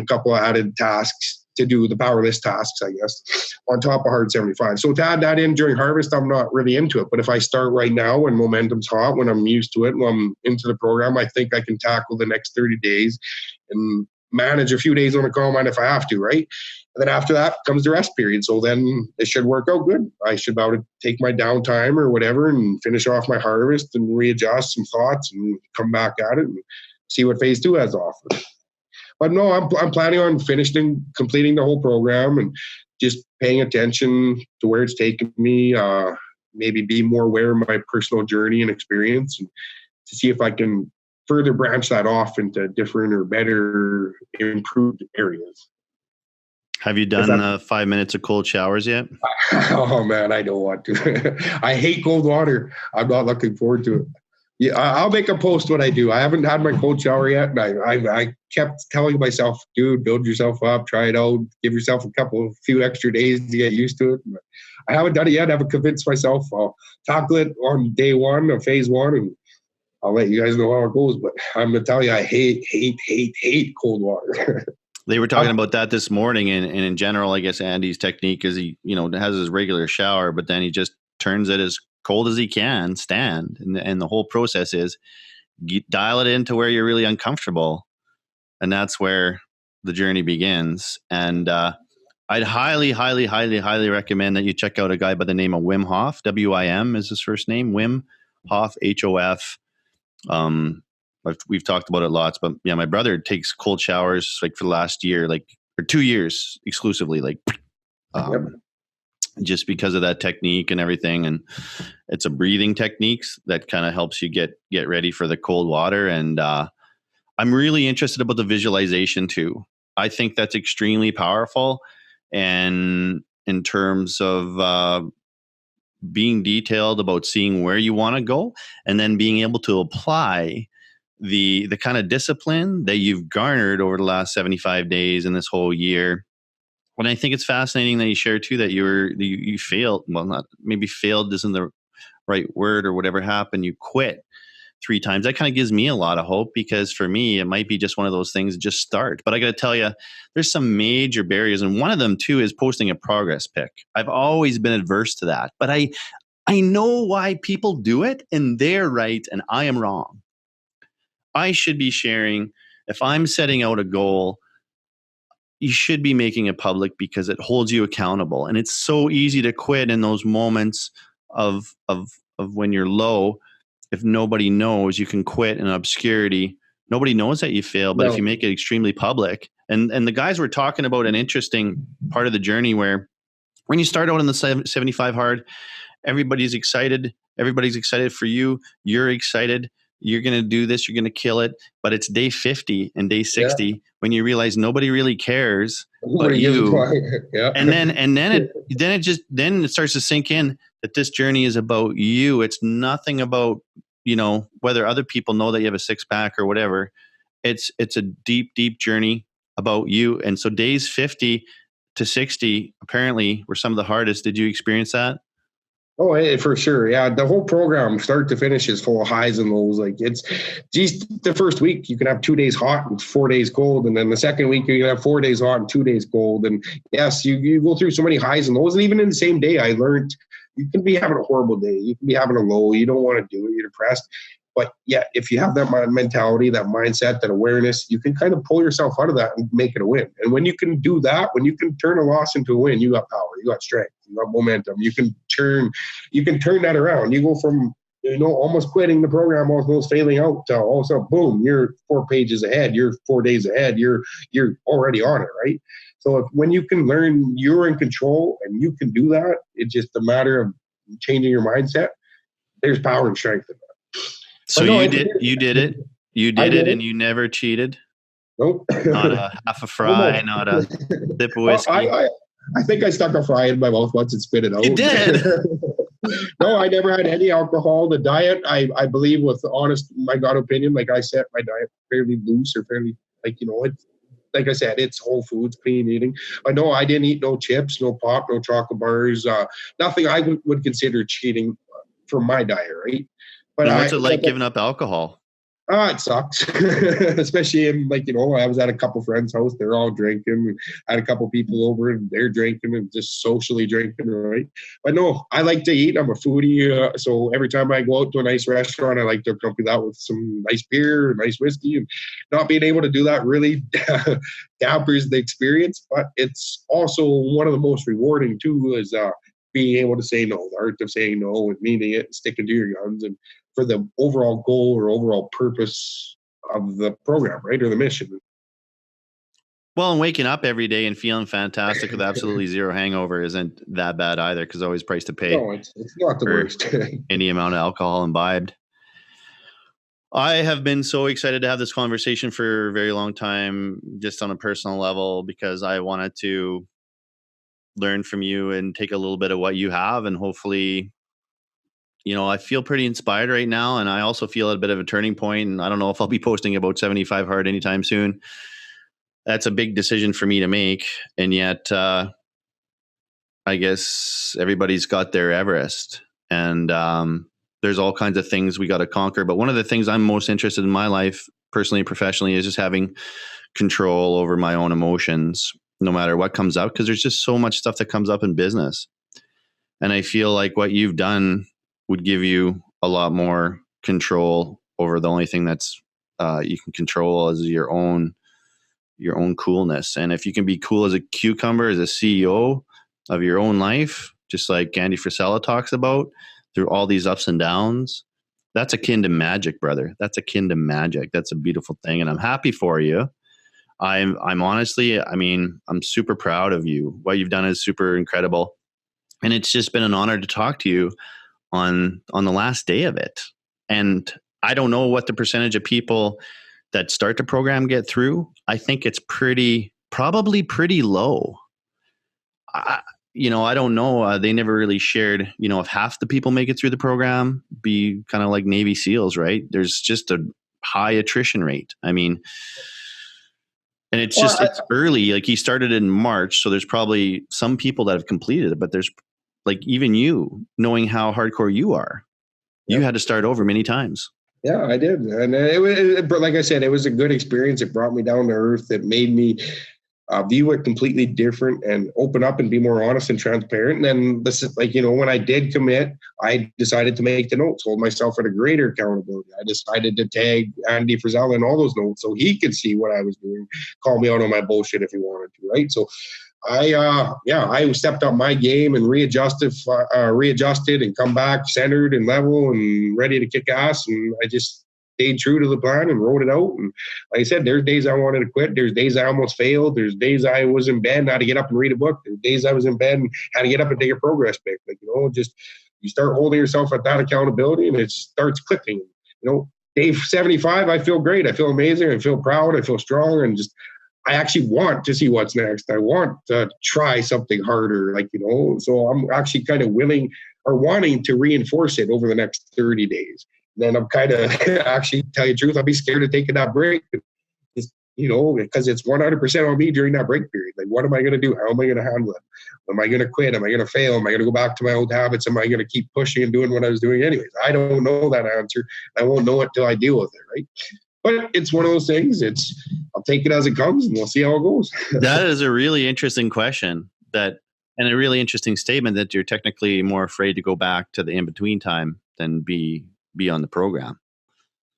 S3: couple of added tasks to do, the powerless tasks, I guess, on top of Hard 75. So to add that in during harvest, I'm not really into it. But if I start right now when momentum's hot, when I'm used to it, when I'm into the program, I think I can tackle the next 30 days and manage a few days on the combine if I have to, right? And then after that comes the rest period. So then it should work out good. I should be able to take my downtime or whatever and finish off my harvest and readjust some thoughts and come back at it and see what phase 2 has to offer. But no, I'm planning on completing the whole program, and just paying attention to where it's taken me, maybe be more aware of my personal journey and experience, and to see if I can further branch that off into different or better improved areas.
S2: Have you done the 5 minutes of cold showers yet?
S3: Oh man, I don't want to. I hate cold water. I'm not looking forward to it. Yeah, I'll make a post when I do. I haven't had my cold shower yet, and I kept telling myself, dude, build yourself up, try it out, give yourself a few extra days to get used to it. But I haven't done it yet. I haven't convinced myself. I'll tackle it on day 1 of phase 1, and I'll let you guys know how it goes. But I'm gonna tell you, I hate cold water.
S2: They were talking about that this morning, and in general, I guess Andy's technique is he, has his regular shower, but then he just turns it as cold as he can stand, and the whole process is dial it into where you're really uncomfortable, and that's where the journey begins. And I'd highly recommend that you check out a guy by the name of Wim Hof. WIM is his first name, Wim Hof, HOF. We've talked about it lots, but yeah, my brother takes cold showers like for the last year, or 2 years exclusively,
S3: Yep.
S2: Just because of that technique and everything. And it's a breathing techniques that kind of helps you get ready for the cold water. And I'm really interested about the visualization too. I think that's extremely powerful. And in terms of being detailed about seeing where you want to go, and then being able to apply the kind of discipline that you've garnered over the last 75 days in this whole year. And I think it's fascinating that you share too that you failed. Well, not maybe failed isn't the right word, or whatever happened. You quit 3 times. That kind of gives me a lot of hope, because for me, it might be just one of those things, just start. But I got to tell you, there's some major barriers. And one of them too is posting a progress pic. I've always been adverse to that, but I know why people do it, and they're right and I am wrong. I should be sharing, if I'm setting out a goal, you should be making it public, because it holds you accountable. And it's so easy to quit in those moments of when you're low. if nobody knows, you can quit in obscurity. Nobody knows that you fail, but if you make it extremely public, and the guys were talking about an interesting part of the journey where when you start out in the 75 hard, everybody's excited. Everybody's excited for you. You're excited. You're going to do this. You're going to kill it. But it's day 50 and day 60 when you realize nobody really cares but you. And then it starts to sink in that this journey is about you. It's nothing about, whether other people know that you have a six pack or whatever. It's a deep, deep journey about you. And so days 50 to 60 apparently were some of the hardest. Did you experience that?
S3: Oh, for sure. Yeah. The whole program, start to finish, is full of highs and lows. Like the first week you can have 2 days hot and 4 days cold. And then the second week you can have 4 days hot and 2 days cold. And yes, you go through so many highs and lows. And even in the same day, I learned you can be having a horrible day. You can be having a low. You don't want to do it. You're depressed. But yeah, if you have that mentality, that mindset, that awareness, you can kind of pull yourself out of that and make it a win. And when you can do that, when you can turn a loss into a win, you got power, you got strength, you got momentum. You can turn that around. You go from almost quitting the program, almost failing out, to all of a sudden, boom, you're 4 pages ahead, you're 4 days ahead, you're already on it, right? So when you can learn you're in control and you can do that, it's just a matter of changing your mindset. There's power and strength in that.
S2: So you did it, and you never cheated?
S3: Nope.
S2: Not a half a fry, not a sip of whiskey?
S3: I think I stuck a fry in my mouth once and spit it out.
S2: You did?
S3: No, I never had any alcohol. The diet, I believe, with my God opinion, like I set my diet fairly loose, or fairly, it's, like I said, it's whole foods, clean eating. I know I didn't eat no chips, no pop, no chocolate bars, nothing I would consider cheating from my diet, right? But
S2: what's it like giving up alcohol?
S3: It sucks, especially in I was at a couple friends' house. They're all drinking. I had a couple people over and they're drinking and just socially drinking, right? But no, I like to eat. I'm a foodie. So every time I go out to a nice restaurant, I like to accompany that with some nice beer, nice whiskey. And not being able to do that really dampers the experience. But it's also one of the most rewarding too, is being able to say no, the art of saying no and meaning it and sticking to your guns, and for the overall goal or overall purpose of the program, right? Or the mission.
S2: Well, and waking up every day and feeling fantastic with absolutely zero hangover isn't that bad either, because always price to pay.
S3: No, it's not the worst.
S2: Any amount of alcohol imbibed. I have been so excited to have this conversation for a very long time, just on a personal level, because I wanted to learn from you and take a little bit of what you have, and hopefully, I feel pretty inspired right now, and I also feel a bit of a turning point, and I don't know if I'll be posting about 75 hard anytime soon. That's a big decision for me to make, and yet I guess everybody's got their Everest, and there's all kinds of things we got to conquer. But one of the things I'm most interested in my life, personally and professionally, is just having control over my own emotions, no matter what comes up, because there's just so much stuff that comes up in business. And I feel like what you've done would give you a lot more control over the only thing that's you can control is your own coolness. And if you can be cool as a cucumber, as a CEO of your own life, just like Andy Frisella talks about, through all these ups and downs, that's akin to magic, brother. That's akin to magic. That's a beautiful thing. And I'm happy for you. I'm honestly, I'm super proud of you. What you've done is super incredible. And it's just been an honor to talk to you on the last day of it. And I don't know what the percentage of people that start the program get through. I think it's probably pretty low. I don't know. They never really shared, if half the people make it through the program, be kind of like Navy SEALs, right? There's just a high attrition rate. And it's it's early. Like, he started in March, so there's probably some people that have completed it, but there's, like, even you, knowing how hardcore you are, you had to start over many times.
S3: Yeah, I did. And but like I said, it was a good experience. It brought me down to earth. It made me view it completely different and open up and be more honest and transparent. And then this is when I did commit, I decided to make the notes, hold myself at a greater accountability. I decided to tag Andy Frisella in all those notes so he could see what I was doing, call me out on my bullshit if he wanted to, right? So I stepped up my game and readjusted and come back centered and level and ready to kick ass. And I just stayed true to the plan and wrote it out. And like I said, there's days I wanted to quit. There's days I almost failed. There's days I was in bed and had to get up and read a book. There's days I was in bed and had to get up and take a progress pic. Like, just you start holding yourself at that accountability and it starts clicking. Day 75, I feel great. I feel amazing. I feel proud. I feel strong. And just, I actually want to see what's next. I want to try something harder, so I'm actually kind of willing or wanting to reinforce it over the next 30 days. Then I'm kind of, actually, tell you the truth, I'll be scared of taking that break. Just, because it's 100% on me during that break period. Like, what am I going to do? How am I going to handle it? Am I going to quit? Am I going to fail? Am I going to go back to my old habits? Am I going to keep pushing and doing what I was doing anyways? I don't know that answer. I won't know it till I deal with it, right? But it's one of those things. I'll take it as it comes and we'll see how it goes.
S2: That is a really interesting question and a really interesting statement that you're technically more afraid to go back to the in-between time than be on the program.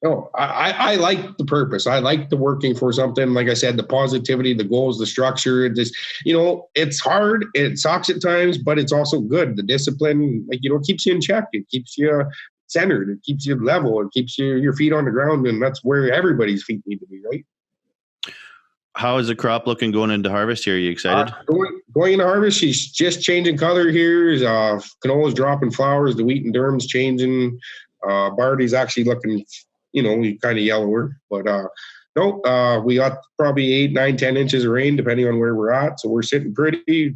S3: No, I like the purpose. I like the working for something. Like I said, the positivity, the goals, the structure. Just, it's hard. It sucks at times, but it's also good. The discipline, keeps you in check. It keeps you centered. It keeps you level. It keeps your feet on the ground, and that's where everybody's feet need to be, right?
S2: How is the crop looking going into harvest here? Are you excited?
S3: Going into harvest, she's just changing color here. Canola's dropping flowers. The wheat and durum's changing. Barley's actually looking, kind of yellower. But we got probably 8, 9, 10 inches of rain, depending on where we're at. So we're sitting pretty,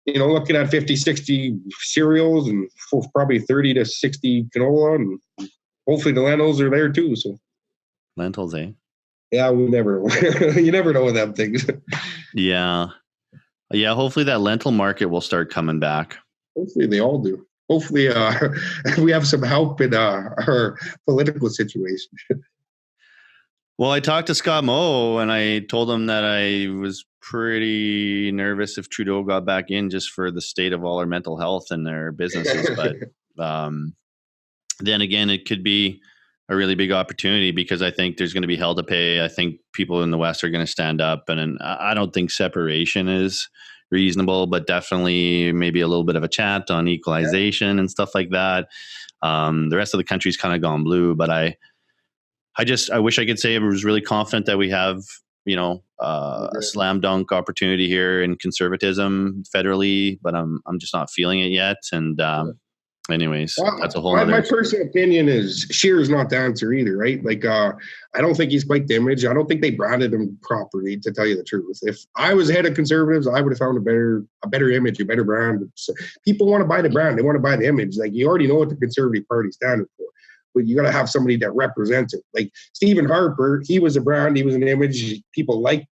S3: looking at 50, 60 cereals and probably 30 to 60 canola. And hopefully the lentils are there too. So
S2: lentils, eh?
S3: Yeah, we never you never know with them things.
S2: Yeah. Hopefully that lentil market will start coming back.
S3: Hopefully they all do. Hopefully we have some help in our political situation.
S2: Well, I talked to Scott Moe and I told him that I was pretty nervous if Trudeau got back in just for the state of all our mental health and their businesses. But then again, it could be a really big opportunity because I think there's going to be hell to pay. I think people in the West are going to stand up, and I don't think separation is reasonable, but definitely maybe a little bit of a chat on equalization and stuff like that. The rest of the country's kind of gone blue, but I wish I could say I was really confident that we have, a slam dunk opportunity here in conservatism federally, but I'm just not feeling it yet. And anyways, that's a whole other.
S3: My personal opinion is Scheer's not the answer either, right? Like, I don't think he's quite the image. I don't think they branded him properly, to tell you the truth. If I was head of Conservatives, I would have found a better image, a better brand. So people want to buy the brand. They want to buy the image. Like, you already know what the Conservative Party stands for, but you got to have somebody that represents it. Like Stephen Harper, he was a brand, he was an image. People liked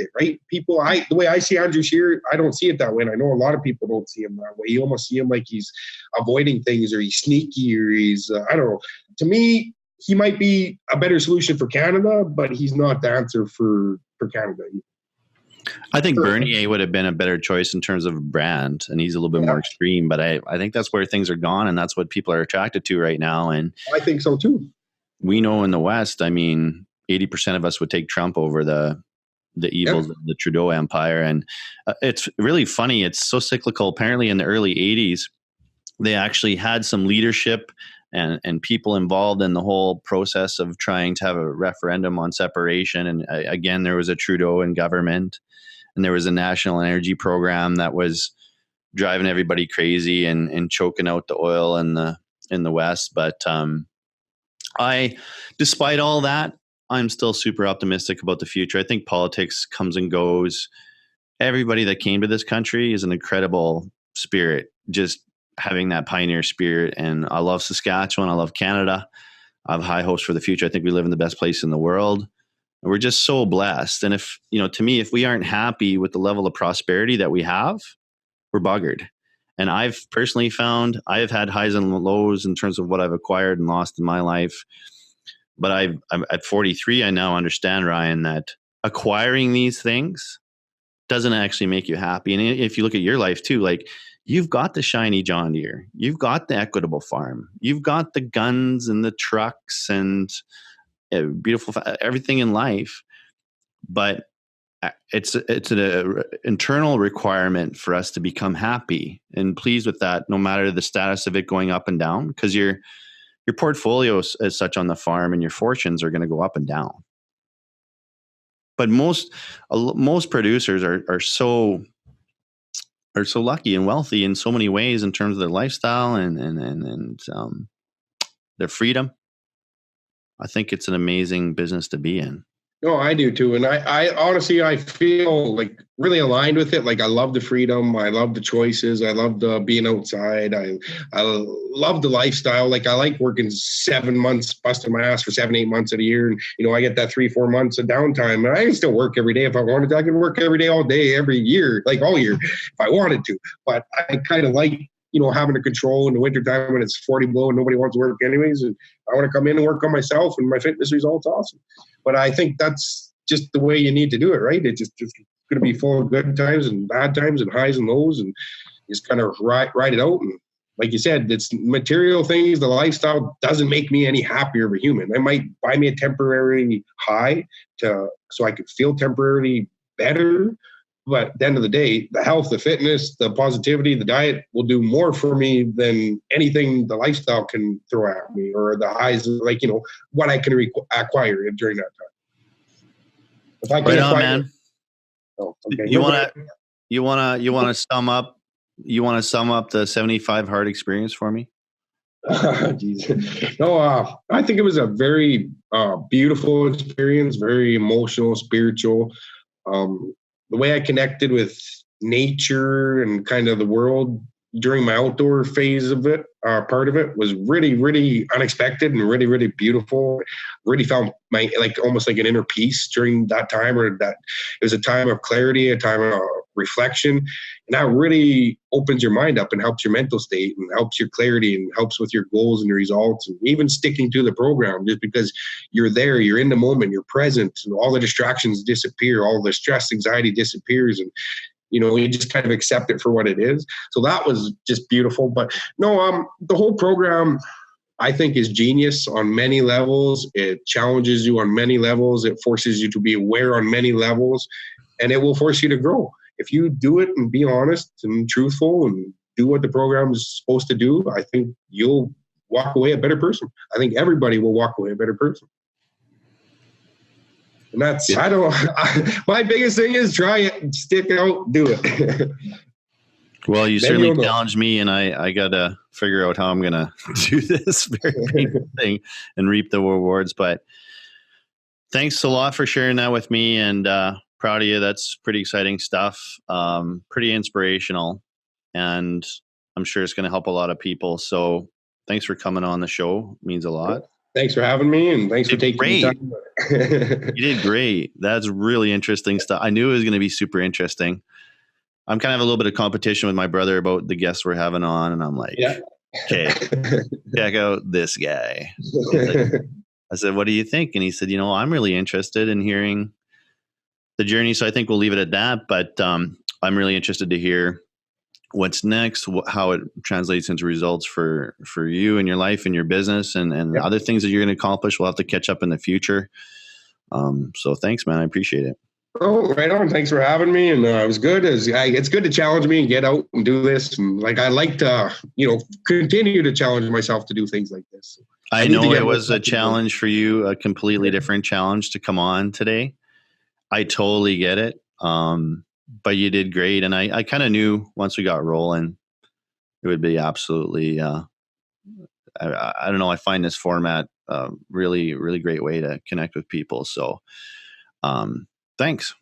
S3: it, right? The way I see Andrew Scheer, I don't see it that way. And I know a lot of people don't see him that way. You almost see him like he's avoiding things, or he's sneaky, or he's, I don't know. To me, he might be a better solution for Canada, but he's not the answer for Canada.
S2: I think Bernier would have been a better choice in terms of brand, and he's a little bit more extreme, but I think that's where things are gone, and that's what people are attracted to right now. And
S3: I think so too.
S2: We know in the West, 80% of us would take Trump over the evils of the Trudeau empire. And it's really funny. It's so cyclical. Apparently in the early 80s, they actually had some leadership and people involved in the whole process of trying to have a referendum on separation. And again, there was a Trudeau in government, and there was a national energy program that was driving everybody crazy and choking out the oil in the West. But despite all that, I'm still super optimistic about the future. I think politics comes and goes. Everybody that came to this country is an incredible spirit, just having that pioneer spirit. And I love Saskatchewan. I love Canada. I have high hopes for the future. I think we live in the best place in the world. And we're just so blessed. And if, to me, if we aren't happy with the level of prosperity that we have, we're buggered. And I've personally found I have had highs and lows in terms of what I've acquired and lost in my life. But I'm at 43, I now understand, Ryan, that acquiring these things doesn't actually make you happy. And if you look at your life too, like, you've got the shiny John Deere, you've got the Equitable Farm, you've got the guns and the trucks and beautiful everything in life. But it's an internal requirement for us to become happy and pleased with that, no matter the status of it going up and down, because your portfolio as such on the farm and your fortunes are going to go up and down. But most producers are so lucky and wealthy in so many ways in terms of their lifestyle and their freedom. I think it's an amazing business to be in.
S3: No, I do too. And I honestly, I feel like really aligned with it. Like I love the freedom. I love the choices. I love the being outside. I love the lifestyle. Like I like working 7 months, busting my ass for 7-8 months of the year. And, I get that 3-4 months of downtime. And I can still work every day if I wanted to. I can work every day, all day, every year, like all year if I wanted to. But I kind of like, having the control in the wintertime when it's 40 below and nobody wants to work anyways. And I want to come in and work on myself, and my fitness results awesome. But I think that's just the way you need to do it, right? It's just going to be full of good times and bad times and highs and lows, and just kind of ride it out. And like you said, it's material things. The lifestyle doesn't make me any happier of a human. It might buy me a temporary high so I could feel temporarily better. But at the end of the day, the health, the fitness, the positivity, the diet will do more for me than anything the lifestyle can throw at me, or the highs, like, what I can acquire during that time. If I can
S2: acquire, man.
S3: Oh, okay.
S2: You want to sum up the 75 hard experience for me?
S3: No, I think it was a very beautiful experience, very emotional, spiritual. The way I connected with nature and kind of the world during my outdoor phase of it, part of it, was really, really unexpected and really, really beautiful. Really found almost like an inner peace during that time, or that it was a time of clarity, a time of reflection. And that really opens your mind up and helps your mental state and helps your clarity and helps with your goals and your results, and even sticking to the program, just because you're there, you're in the moment, you're present, and all the distractions disappear, all the stress, anxiety disappears, and you just kind of accept it for what it is. So that was just beautiful. But no, the whole program, I think, is genius on many levels. It challenges you on many levels. It forces you to be aware on many levels, and it will force you to grow. If you do it and be honest and truthful and do what the program is supposed to do, I think you'll walk away a better person. I think everybody will walk away a better person. And that's, my biggest thing is try it, stick out, do it.
S2: Well, you certainly challenged me, and I got to figure out how I'm going to do this very painful thing and reap the rewards. But thanks a lot for sharing that with me, and proud of you. That's pretty exciting stuff, pretty inspirational, and I'm sure it's going to help a lot of people. So thanks for coming on the show. It means a lot.
S3: Thanks for having me, and thanks for taking the time.
S2: You did great. That's really interesting stuff. I knew it was going to be super interesting. I'm kind of a little bit of competition with my brother about the guests we're having on, and I'm like, okay, check out this guy. I said, what do you think? And he said, I'm really interested in hearing the journey. So I think we'll leave it at that. But I'm really interested to hear what's next, how it translates into results for you and your life and your business, and other things that you're going to accomplish. We'll have to catch up in the future. So thanks, man. I appreciate it.
S3: Oh, right on. Thanks for having me. And it was good. It's good to challenge me and get out and do this. And I like to, continue to challenge myself to do things like this.
S2: I know it was a challenge for you, a completely different challenge to come on today. I totally get it. But you did great. And I kind of knew once we got rolling, it would be absolutely, I don't know. I find this format really, really great way to connect with people. So thanks.